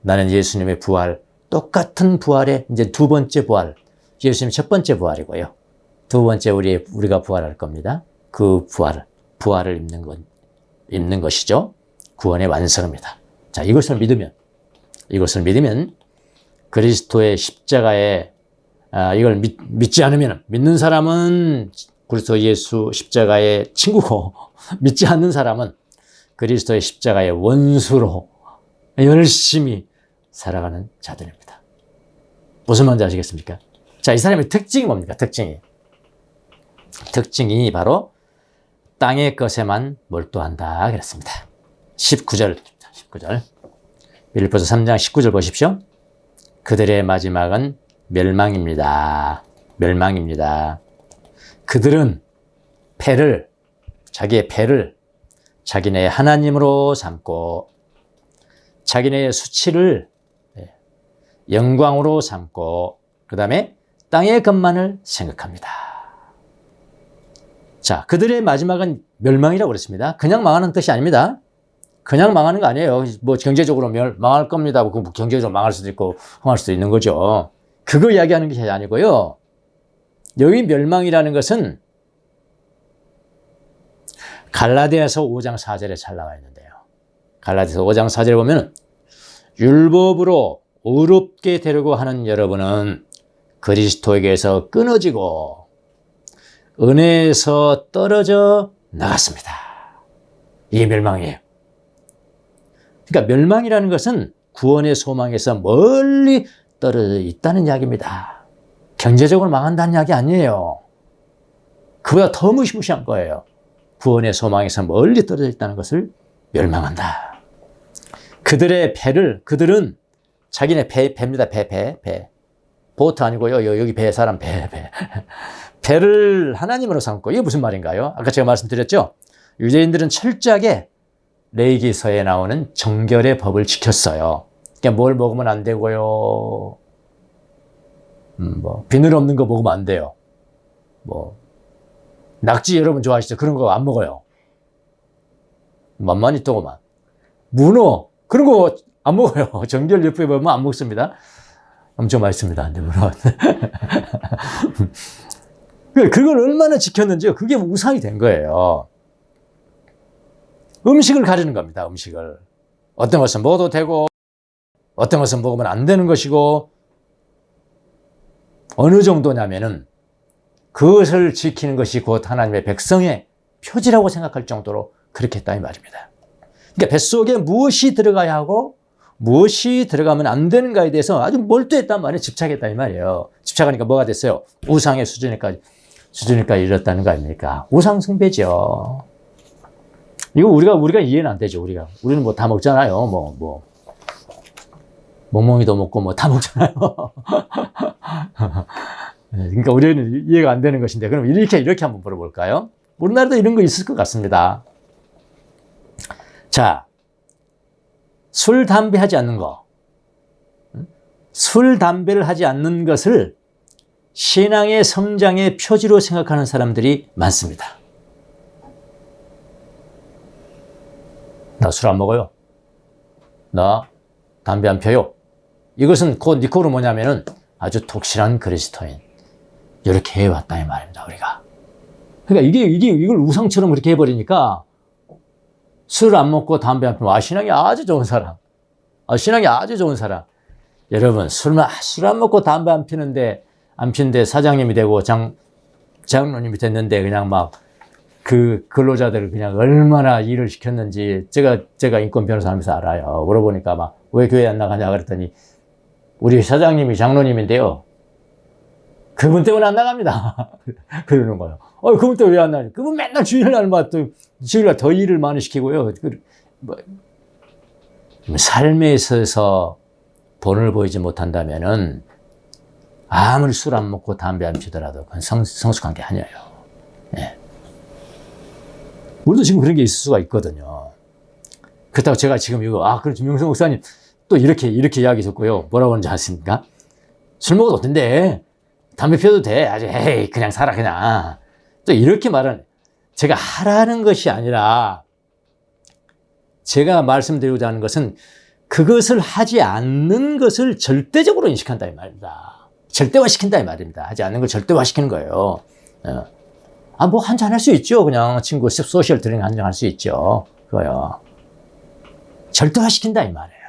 나는 예수님의 부활, 똑같은 부활의 이제 두 번째 부활. 예수님 첫 번째 부활이고요. 두 번째 우리가 부활할 겁니다. 그 부활을 입는 것이죠. 구원의 완성입니다. 자, 이것을 믿으면 그리스도의 십자가에, 이걸 믿지 않으면, 믿는 사람은 그리스도 예수 십자가의 친구고, 믿지 않는 사람은 그리스도의 십자가의 원수로 열심히 살아가는 자들입니다. 무슨 말인지 아시겠습니까? 자, 이 사람의 특징이 뭡니까? 특징이 바로 땅의 것에만 몰두한다 그랬습니다. 19절. 빌립보서 3장 19절 보십시오. 그들의 마지막은 멸망입니다. 그들은 자기의 패를 자기네의 하나님으로 삼고 자기네의 수치를 영광으로 삼고 그 다음에 땅의 것만을 생각합니다. 자, 그들의 마지막은 멸망이라고 그랬습니다. 그냥 망하는 뜻이 아닙니다. 그냥 망하는 거 아니에요. 뭐 경제적으로 망할 겁니다. 뭐 경제적으로 망할 수도 있고 흥할 수도 있는 거죠. 그거 이야기하는 것이 아니고요. 여기 멸망이라는 것은 갈라디아서 5장 4절에 잘 나와 있는데요. 갈라디아서 5장 4절에 보면 율법으로 의롭게 되려고 하는 여러분은 그리스도에게서 끊어지고 은혜에서 떨어져 나갔습니다. 이게 멸망이에요. 그러니까 멸망이라는 것은 구원의 소망에서 멀리 떨어져 있다는 이야기입니다. 경제적으로 망한다는 이야기 아니에요. 그보다 더 무시무시한 거예요. 구원의 소망에서 멀리 떨어져 있다는 것을 멸망한다. 그들은 자기네 배입니다. 배. 보트 아니고요. 여기 배 사람 배. 배를 하나님으로 삼고, 이게 무슨 말인가요? 아까 제가 말씀드렸죠? 유대인들은 철저하게 레위기서에 나오는 정결의 법을 지켰어요. 그러니까 뭘 먹으면 안 되고요. 비늘 없는 거 먹으면 안 돼요. 낙지 여러분 좋아하시죠? 그런 거 안 먹어요. 만만히 또만. 문어 그런 거 안 먹어요. 정결예법에 보면 안 먹습니다. 엄청 맛있습니다. 문어. 그걸 얼마나 지켰는지요. 그게 우상이 된 거예요. 음식을 가리는 겁니다. 음식을. 어떤 것은 먹어도 되고 어떤 것은 먹으면 안 되는 것이고 어느 정도냐면은 그것을 지키는 것이 곧 하나님의 백성의 표지라고 생각할 정도로 그렇게 했다 이 말입니다. 그러니까 뱃속에 무엇이 들어가야 하고 무엇이 들어가면 안 되는가에 대해서 아주 몰두했단 말이에요. 집착했다 이 말이에요. 집착하니까 뭐가 됐어요? 우상의 수준에까지 이르렀다는 거 아닙니까? 우상 숭배죠. 이거 우리가 이해는 안 되죠. 우리는 뭐 다 먹잖아요. 멍멍이도 먹고 뭐 다 먹잖아요. 그러니까 우리는 이해가 안 되는 것인데, 그럼 이렇게 한번 물어볼까요? 우리나라도 이런 거 있을 것 같습니다. 자, 술, 담배 하지 않는 거. 술, 담배를 하지 않는 것을 신앙의 성장의 표지로 생각하는 사람들이 많습니다. 나 술 안 먹어요. 나 담배 안 펴요. 이것은 곧 니코로 뭐냐면은 아주 독실한 그리스도인. 이렇게 해왔다 이 말입니다, 우리가. 그러니까 이걸 우상처럼 그렇게 해버리니까 술 안 먹고 담배 안 피면 신앙이 아주 좋은 사람. 신앙이 아주 좋은 사람. 여러분, 술 안 먹고 담배 안 피는데 사장님이 되고 장로님이 됐는데 그냥 막 그 근로자들을 그냥 얼마나 일을 시켰는지 제가 인권 변호사 하면서 알아요. 물어보니까 막 왜 교회 안 나가냐 그랬더니 우리 사장님이 장로님인데요. 그분 때문에 안 나갑니다. 그러는 거예요. 그분 때문에 왜 안 나가냐. 그분 맨날 주일날 더 일을 많이 시키고요. 삶에 있어서 본을 보이지 못한다면은 아무리 술 안 먹고 담배 안 피더라도 그건 성숙한 게 아니에요. 예. 우리도 지금 그런 게 있을 수가 있거든요. 그렇다고 제가 지금 그렇죠. 명성 목사님 또 이렇게 이야기했고요. 뭐라고 하는지 아십니까? 술 먹어도 된대. 담배 피워도 돼. 아주 에이 그냥 살아 그냥. 또 이렇게 말은 제가 하라는 것이 아니라 제가 말씀드리고자 하는 것은 그것을 하지 않는 것을 절대적으로 인식한다 이 말입니다. 절대화시킨다 이 말입니다. 하지 않는 걸 절대화시키는 거예요. 뭐 한잔 할 수 있죠. 그냥 친구 소셜 드링 한잔 할 수 있죠. 그거요. 절대화시킨다 이 말이에요.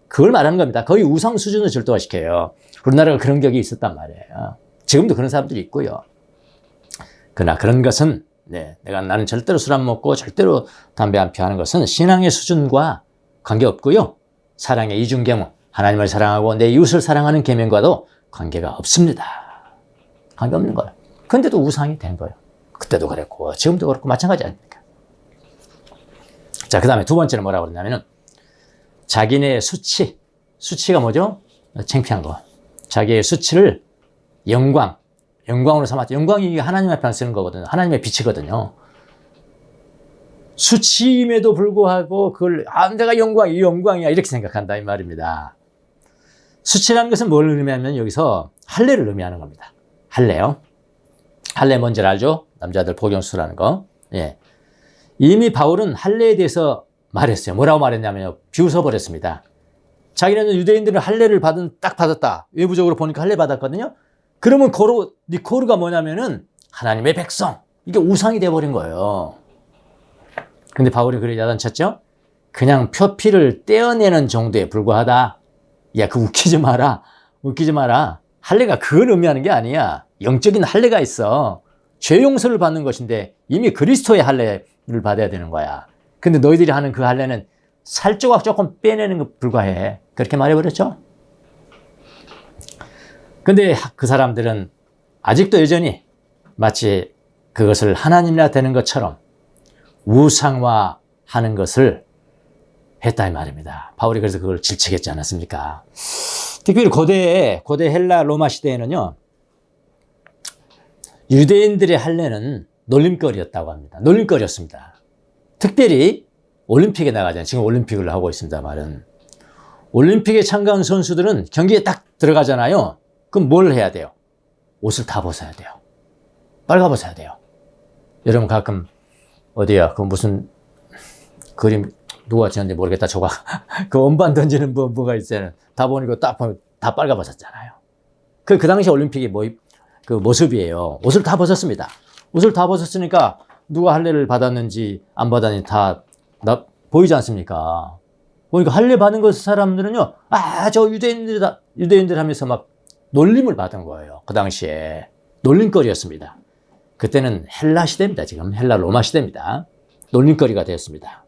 그걸 말하는 겁니다. 거의 우상 수준을 절대화시켜요. 우리나라가 그런 격이 있었단 말이에요. 지금도 그런 사람들이 있고요. 그러나 그런 것은 나는 절대로 술 안 먹고 절대로 담배 안 피우는 것은 신앙의 수준과 관계없고요. 사랑의 이중계명, 하나님을 사랑하고 내 이웃을 사랑하는 계명과도 관계가 없습니다. 관계없는 거예요. 근데도 우상이 된 거예요. 그때도 그랬고 지금도 그렇고 마찬가지 아닙니까? 자, 그 다음에 두 번째는 뭐라고 그러냐면은 자기네 수치가 뭐죠? 창피한 거. 자기의 수치를 영광으로 삼았죠. 영광이 하나님 앞에 쓰는 거거든요. 하나님의 빛이거든요. 수치임에도 불구하고 그걸 내가 영광이야 이렇게 생각한다 이 말입니다. 수치라는 것은 뭘 의미하면 여기서 할례를 의미하는 겁니다. 할례요. 할례 뭔지 알죠? 남자들 복용수라는 거. 예. 이미 바울은 할례에 대해서 말했어요. 뭐라고 말했냐면요. 비웃어버렸습니다. 자기는 유대인들은 할례를 딱 받았다. 외부적으로 보니까 할례 받았거든요. 그러면 니코르가 뭐냐면은 하나님의 백성. 이게 우상이 돼버린 거예요. 근데 바울이 그래 야단쳤죠? 그냥 표피를 떼어내는 정도에 불과하다. 야, 웃기지 마라. 할례가 그걸 의미하는 게 아니야. 영적인 할례가 있어. 죄 용서를 받는 것인데 이미 그리스도의 할례를 받아야 되는 거야. 근데 너희들이 하는 그 할례는 살조각 조금 빼내는 것 불과해. 그렇게 말해버렸죠? 근데 그 사람들은 아직도 여전히 마치 그것을 하나님이나 되는 것처럼 우상화하는 것을 했다 이 말입니다. 바울이 그래서 그걸 질책했지 않았습니까? 특별히 고대 헬라 로마 시대에는요. 유대인들의 할례는 놀림거리였다고 합니다. 놀림거리였습니다. 특별히 올림픽에 나가잖아요. 지금 올림픽을 하고 있습니다만은 올림픽에 참가한 선수들은 경기에 딱 들어가잖아요. 그럼 뭘 해야 돼요? 옷을 다 벗어야 돼요. 빨가벗어야 돼요. 여러분 가끔 어디야? 그 무슨 그림 누가 지었는지 모르겠다. 저거 그 원반 던지는 뭐가 있잖아요. 다 보니까 딱 보면 다 빨가벗었잖아요. 그 당시 올림픽이 그 모습이에요. 옷을 다 벗었습니다. 옷을 다 벗었으니까 누가 할례를 받았는지 안 받았는지 다 보이지 않습니까? 그러니까 할례 받은 것 사람들은요, 저 유대인들이다, 유대인들 하면서 막 놀림을 받은 거예요. 그 당시에. 놀림거리였습니다. 그때는 헬라 시대입니다. 지금 헬라 로마 시대입니다. 놀림거리가 되었습니다.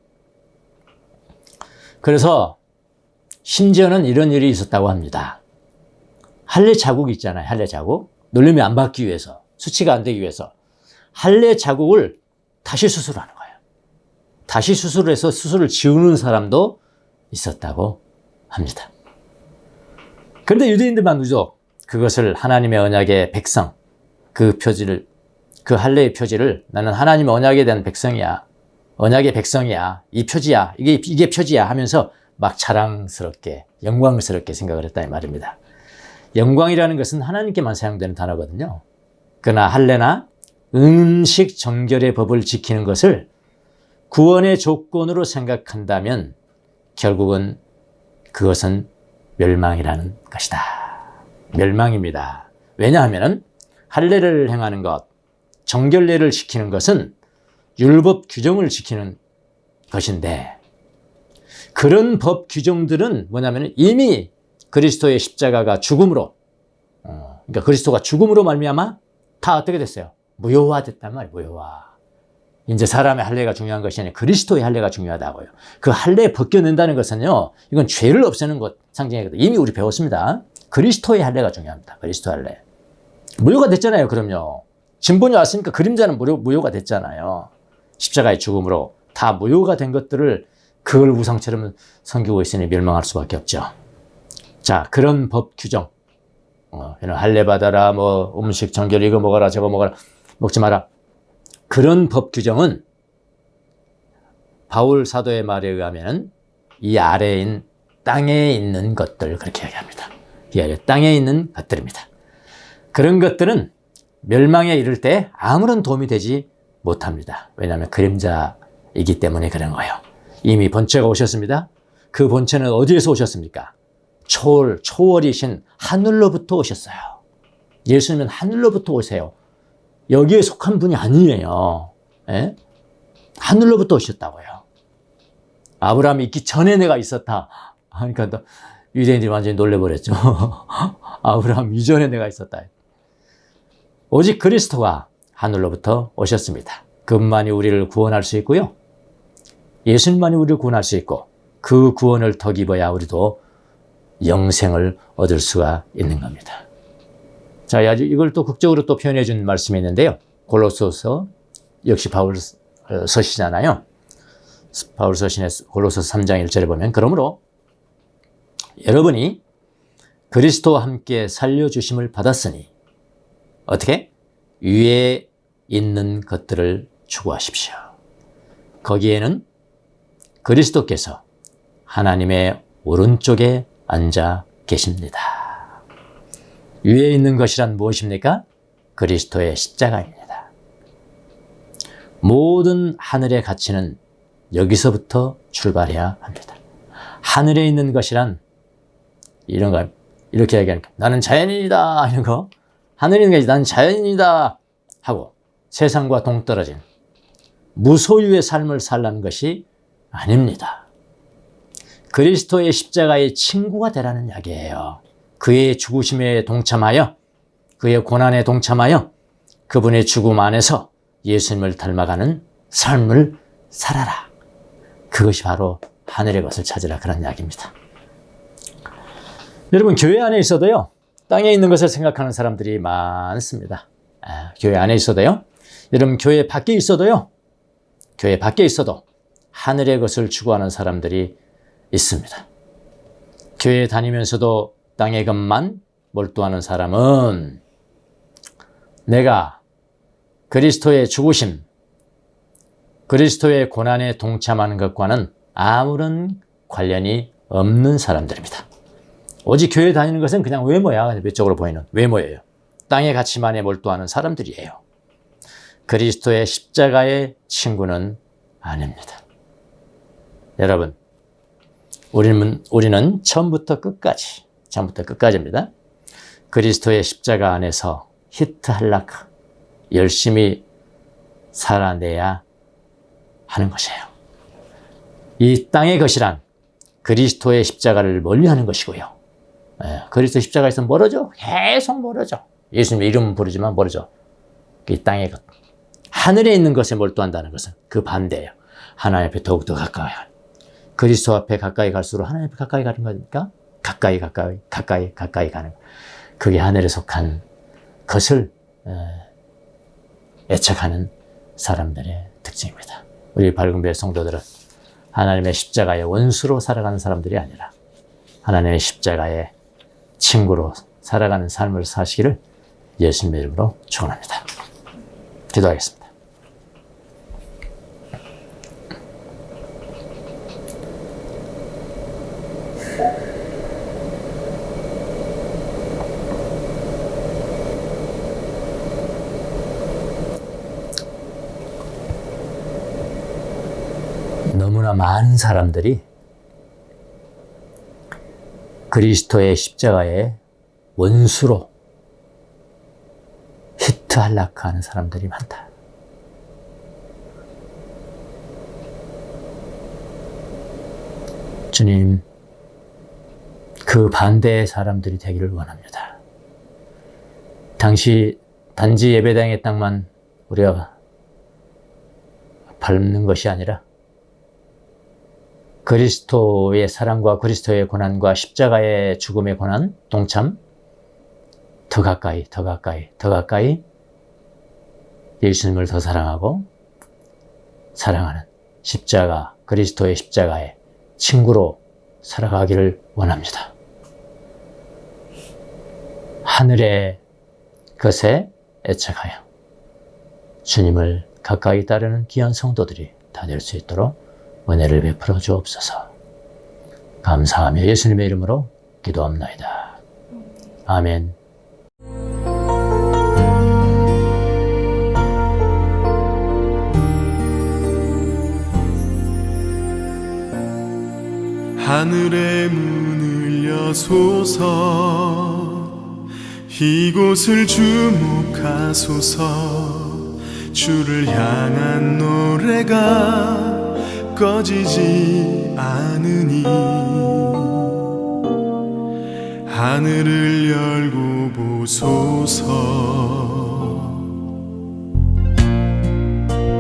그래서 심지어는 이런 일이 있었다고 합니다. 할례 자국 있잖아요. 할례 자국. 놀림이 안 받기 위해서, 수치가 안 되기 위해서 할례 자국을 다시 수술하는 거예요. 다시 수술을 해서 수술을 지우는 사람도 있었다고 합니다. 그런데 유대인들만 유독 그것을 하나님의 언약의 백성, 그 표지를, 그 할례의 표지를 나는 하나님의 언약에 대한 백성이야, 언약의 백성이야, 이 표지야, 이게 표지야 하면서 막 자랑스럽게, 영광스럽게 생각을 했다 이 말입니다. 영광이라는 것은 하나님께만 사용되는 단어거든요. 그러나 할례나 음식 정결의 법을 지키는 것을 구원의 조건으로 생각한다면 결국은 그것은 멸망이라는 것이다. 멸망입니다. 왜냐하면 할례를 행하는 것, 정결례를 지키는 것은 율법 규정을 지키는 것인데, 그런 법 규정들은 뭐냐면 이미 그리스도의 십자가가 죽음으로, 그러니까 그리스도가 죽음으로 말미암아 다 어떻게 됐어요? 무효화됐단 말이에요. 무효화. 이제 사람의 할례가 중요한 것이 아니라 그리스도의 할례가 중요하다고요. 그 할례 벗겨낸다는 것은요, 이건 죄를 없애는 것 상징이거든요. 이미 우리 배웠습니다. 그리스도의 할례가 중요합니다. 그리스도 할례. 무효가 됐잖아요. 그럼요. 진본이 왔으니까 그림자는 무효가 됐잖아요. 십자가의 죽음으로 다 무효가 된 것들을 그걸 우상처럼 섬기고 있으니 멸망할 수밖에 없죠. 자, 그런 법 규정, 할례 받아라, 뭐 음식 정결 이거 먹어라, 저거 먹어라, 먹지 마라. 그런 법 규정은 바울 사도의 말에 의하면 이 아래인 땅에 있는 것들, 그렇게 이야기합니다. 이 아래 땅에 있는 것들입니다. 그런 것들은 멸망에 이를 때 아무런 도움이 되지 못합니다. 왜냐하면 그림자이기 때문에 그런 거예요. 이미 본체가 오셨습니다. 그 본체는 어디에서 오셨습니까? 초월이신 하늘로부터 오셨어요. 예수님은 하늘로부터 오세요. 여기에 속한 분이 아니에요. 예? 하늘로부터 오셨다고요. 아브라함이 있기 전에 내가 있었다. 그러니까 유대인들이 완전히 놀래버렸죠. 아브라함 이전에 내가 있었다. 오직 그리스도가 하늘로부터 오셨습니다. 그분만이 우리를 구원할 수 있고요. 예수님만이 우리를 구원할 수 있고, 그 구원을 덧입어야 우리도 영생을 얻을 수가 있는 겁니다. 자, 이걸 또 극적으로 또 표현해 준 말씀이 있는데요. 골로새서, 역시 바울 서시잖아요. 바울 서신의 골로새서 3장 1절에 보면, 그러므로 여러분이 그리스도와 함께 살려주심을 받았으니 어떻게? 위에 있는 것들을 추구하십시오. 거기에는 그리스도께서 하나님의 오른쪽에 앉아 계십니다. 위에 있는 것이란 무엇입니까? 그리스도의 십자가입니다. 모든 하늘의 가치는 여기서부터 출발해야 합니다. 하늘에 있는 것이란 이런 거, 이렇게 얘기하니까 나는 자연인이다 이런 거, 하늘에 있는 것이 나는 자연인이다 하고 세상과 동떨어진 무소유의 삶을 살라는 것이 아닙니다. 그리스도의 십자가의 친구가 되라는 이야기예요. 그의 죽으심에 동참하여, 그의 고난에 동참하여 그분의 죽음 안에서 예수님을 닮아가는 삶을 살아라. 그것이 바로 하늘의 것을 찾으라, 그런 이야기입니다. 여러분, 교회 안에 있어도요, 땅에 있는 것을 생각하는 사람들이 많습니다. 교회 안에 있어도요, 여러분 교회 밖에 있어도요, 교회 밖에 있어도 하늘의 것을 추구하는 사람들이 있습니다. 교회 다니면서도 땅의 것만 몰두하는 사람은 내가 그리스도의 죽으심, 그리스도의 고난에 동참하는 것과는 아무런 관련이 없는 사람들입니다. 오직 교회 다니는 것은 그냥 외모야. 외적으로 보이는 외모예요. 땅의 가치만에 몰두하는 사람들이에요. 그리스도의 십자가의 친구는 아닙니다. 여러분, 우리는 처음부터 끝까지입니다. 그리스도의 십자가 안에서 히트할라크 열심히 살아내야 하는 것이에요. 이 땅의 것이란 그리스도의 십자가를 멀리하는 것이고요. 그리스도 십자가에서 멀어져. 계속 멀어져. 예수님의 이름 부르지만 멀어져. 이 땅의 것. 하늘에 있는 것에 몰두한다는 것은 그 반대예요. 하나님 앞에 더욱더 가까이 가는. 그리스도 앞에 가까이 갈수록 하나님 앞에 가까이 가는 거니까 가까이 가는 거. 그게 하늘에 속한 것을 애착하는 사람들의 특징입니다. 우리 밝은교회 성도들은 하나님의 십자가의 원수로 살아가는 사람들이 아니라 하나님의 십자가의 친구로 살아가는 삶을 사시기를 예수님의 이름으로 축원합니다. 기도하겠습니다. 너무나 많은 사람들이 그리스도의 십자가의 원수로 히트할락하는 사람들이 많다. 주님, 그 반대의 사람들이 되기를 원합니다. 단지 예배당의 땅만 우리가 밟는 것이 아니라 그리스도의 사랑과 그리스도의 고난과 십자가의 죽음의 고난, 동참, 더 가까이 예수님을 더 사랑하고 사랑하는 십자가, 그리스도의 십자가의 친구로 살아가기를 원합니다. 하늘의 것에 애착하여 주님을 가까이 따르는 귀한 성도들이 다 될 수 있도록 은혜를 베풀어 주옵소서. 감사하며 예수님의 이름으로 기도합나이다. 아멘.
하늘의 문을 여소서 이곳을 주목하소서 주를 향한 노래가 꺼지지 않으니 하늘을 열고 보소서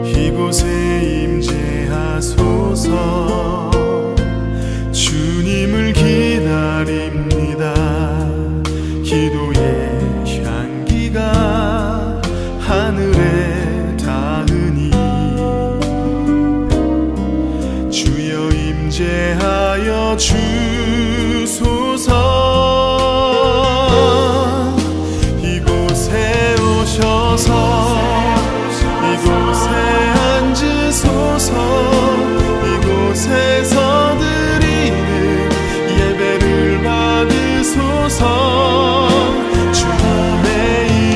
이곳에 임재하소서 주님을 기다립니다. 기도의 향기가 하늘에 닿으니 주여 임재하여 주소서. 이곳에 오셔서 이곳에 앉으소서. 이곳에서 드리는 예배를 받으소서. 주님의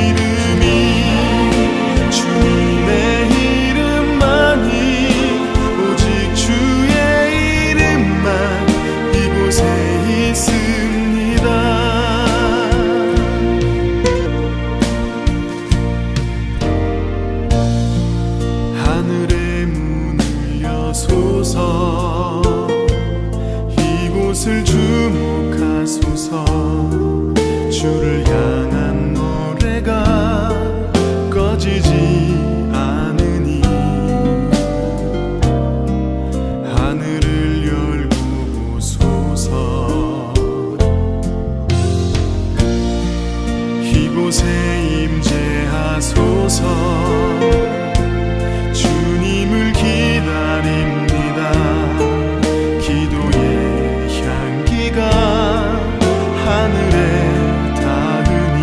이름이 주님의 이름만이 오직 주의 이름만 이곳에 있습니다. 하늘의 문을 여소서 이곳을 주목하소서. 주를 향한 노래가 꺼지지 않으니 하늘을 열고 보소서. 이곳에 임재하소서. 주님을 기다립니다. 기도의 향기가 하늘에 닿으니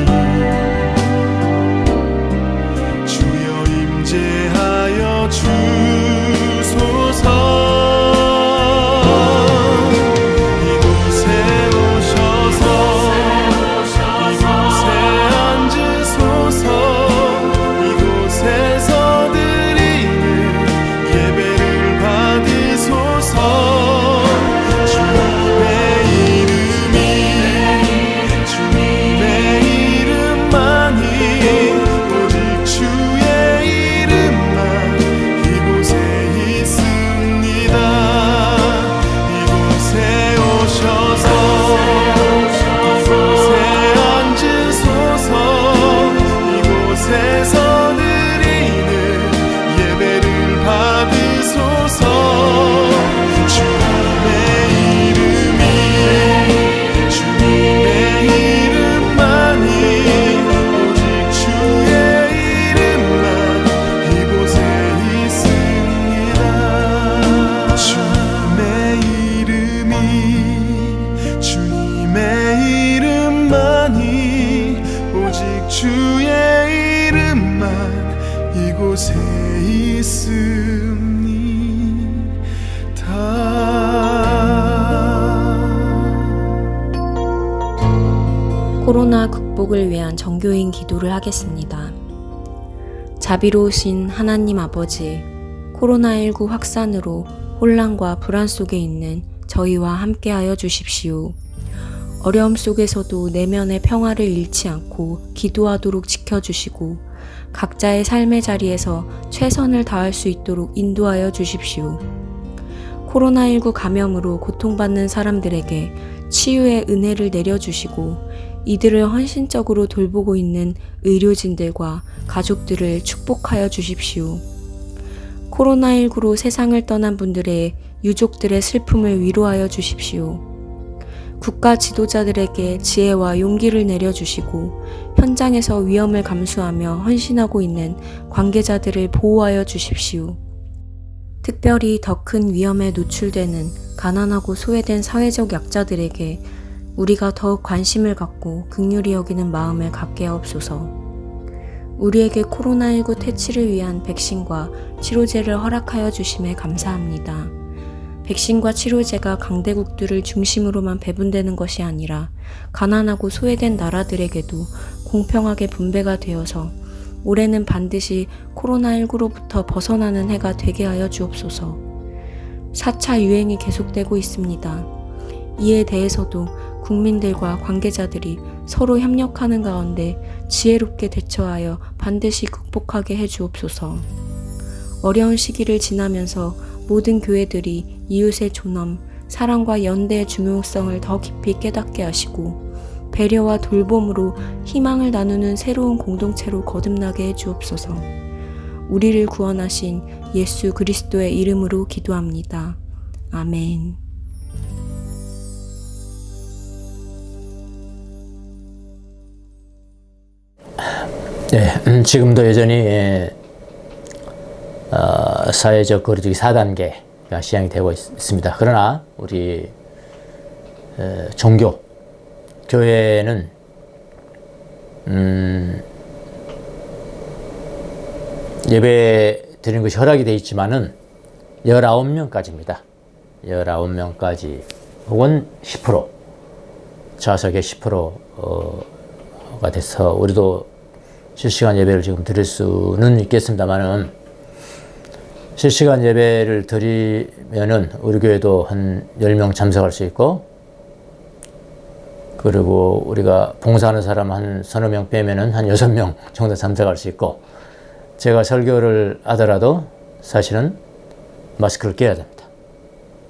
주의 이름만 이곳에 있습니다.
코로나 극복을 위한 정교인 기도를 하겠습니다. 자비로우신 하나님 아버지, 코로나19 확산으로 혼란과 불안 속에 있는 저희와 함께하여 주십시오. 어려움 속에서도 내면의 평화를 잃지 않고 기도하도록 지켜주시고 각자의 삶의 자리에서 최선을 다할 수 있도록 인도하여 주십시오. 코로나19 감염으로 고통받는 사람들에게 치유의 은혜를 내려주시고 이들을 헌신적으로 돌보고 있는 의료진들과 가족들을 축복하여 주십시오. 코로나19로 세상을 떠난 분들의 유족들의 슬픔을 위로하여 주십시오. 국가 지도자들에게 지혜와 용기를 내려주시고 현장에서 위험을 감수하며 헌신하고 있는 관계자들을 보호하여 주십시오. 특별히 더 큰 위험에 노출되는 가난하고 소외된 사회적 약자들에게 우리가 더욱 관심을 갖고 긍휼히 여기는 마음을 갖게 하옵소서. 우리에게 코로나19 퇴치를 위한 백신과 치료제를 허락하여 주심에 감사합니다. 백신과 치료제가 강대국들을 중심으로만 배분되는 것이 아니라 가난하고 소외된 나라들에게도 공평하게 분배가 되어서 올해는 반드시 코로나19로부터 벗어나는 해가 되게 하여 주옵소서. 4차 유행이 계속되고 있습니다. 이에 대해서도 국민들과 관계자들이 서로 협력하는 가운데 지혜롭게 대처하여 반드시 극복하게 해 주옵소서. 어려운 시기를 지나면서 모든 교회들이 이웃의 존엄, 사랑과 연대의 중요성을 더 깊이 깨닫게 하시고 배려와 돌봄으로 희망을 나누는 새로운 공동체로 거듭나게 해 주옵소서. 우리를 구원하신 예수 그리스도의 이름으로 기도합니다. 아멘.
네, 지금도 여전히 사회적 거리두기 4단계가 시행이 되고 있습니다. 그러나 우리 종교, 교회는 예배 드리는 것이 허락이 되어 있지만은 19명까지입니다. 19명까지 혹은 10% 좌석의 10%가 돼서 우리도 실시간 예배를 지금 드릴 수는 있겠습니다만은 실시간 예배를 드리면은 우리 교회도 한 10명 참석할 수 있고 그리고 우리가 봉사하는 사람 한 서너 명 빼면은 한 6명 정도 참석할 수 있고 제가 설교를 하더라도 사실은 마스크를 껴야 됩니다.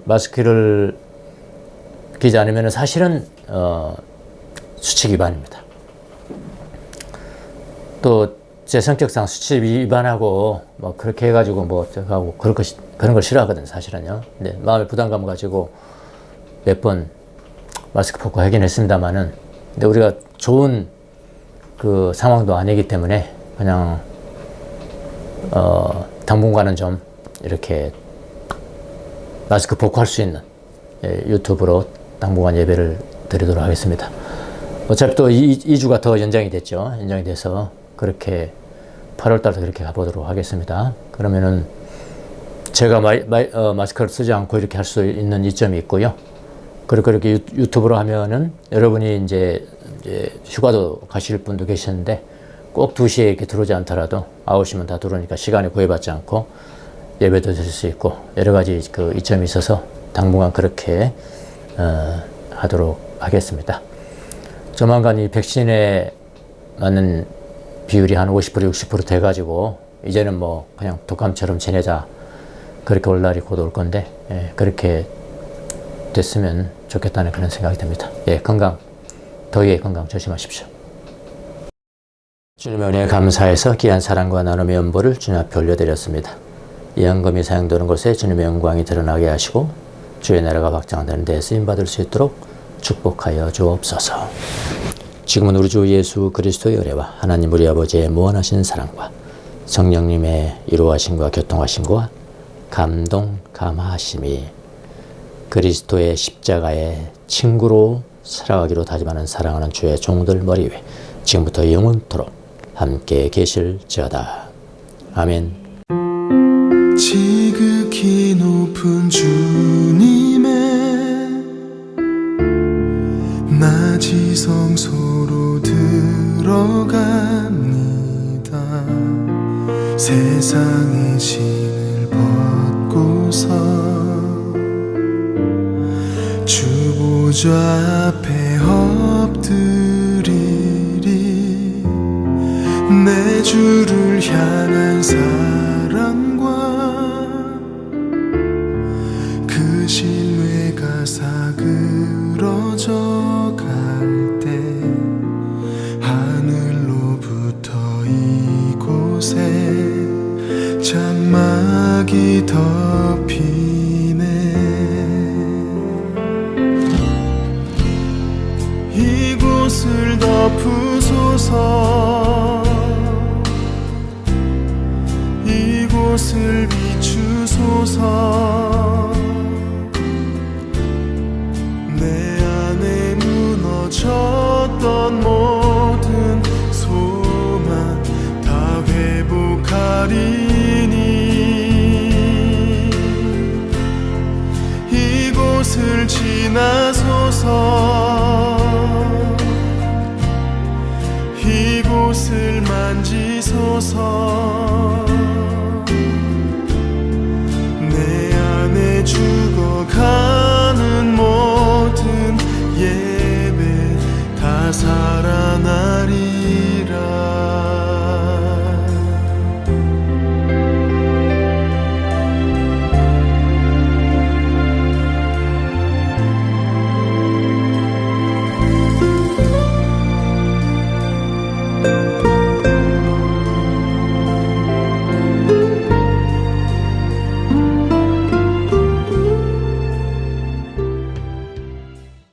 마스크를 끼지 않으면 사실은 수칙 위반입니다. 또 제 성격상 수칙 위반하고 뭐 그렇게 해가지고 뭐 하고 그런 걸 싫어하거든요, 사실은요. 근데 마음의 부담감 가지고 몇 번 마스크 벗고 하긴 했습니다만은 근데 우리가 좋은 그 상황도 아니기 때문에 그냥 당분간은 좀 이렇게 마스크 벗고 할 수 있는 유튜브로 당분간 예배를 드리도록 하겠습니다. 어차피 또 2주가 더 연장이 됐죠. 연장이 돼서 그렇게 8월달도 그렇게 가보도록 하겠습니다. 그러면은 제가 마스크를 쓰지 않고 이렇게 할 수 있는 이점이 있고요. 그리고 이렇게 유튜브로 하면은 여러분이 이제 휴가도 가실 분도 계시는데 꼭 2시에 이렇게 들어오지 않더라도 9시면 다 들어오니까 시간에 구애받지 않고 예배도 드릴 수 있고 여러 가지 그 이점이 있어서 당분간 그렇게 하도록 하겠습니다. 조만간 이 백신에 맞는 비율이 한 50% 60% 돼가지고 이제는 뭐 그냥 독감처럼 지내자 그렇게 올 날이 곧 올 건데 그렇게 됐으면 좋겠다는 그런 생각이 듭니다. 더위에 건강 조심하십시오. 주님의 은혜에 감사해서 귀한 사랑과 나눔의 연보를 주님 앞에 올려드렸습니다. 이 헌금이 사용되는 곳에 주님의 영광이 드러나게 하시고 주의 나라가 확장되는 데 쓰임받을 수 있도록 축복하여 주옵소서. 지금은 우리 주 예수 그리스도의 은혜와 하나님 우리 아버지의 무한하신 사랑과 성령님의 이루하심과 교통하심과 감동 감화하심이 그리스도의 십자가의 친구로 살아가기로 다짐하는 사랑하는 주의 종들 머리 위에 지금부터 영원토록 함께 계실지어다. 아멘.
지극히 높은 주님의 낮이 성소로 들어갑니다. 세상의 신을 벗고서 주 보좌 앞에 엎드리리. 내 주를 향한 사랑과 그 신뢰가 사그러져 갈 때 하늘로부터 이곳에 장막이 덮이네. 이곳을 덮으소서. 이곳을 비추소서. 내 안에 무너졌던 모든 소망 다 회복하리니. 이곳을 지나소서.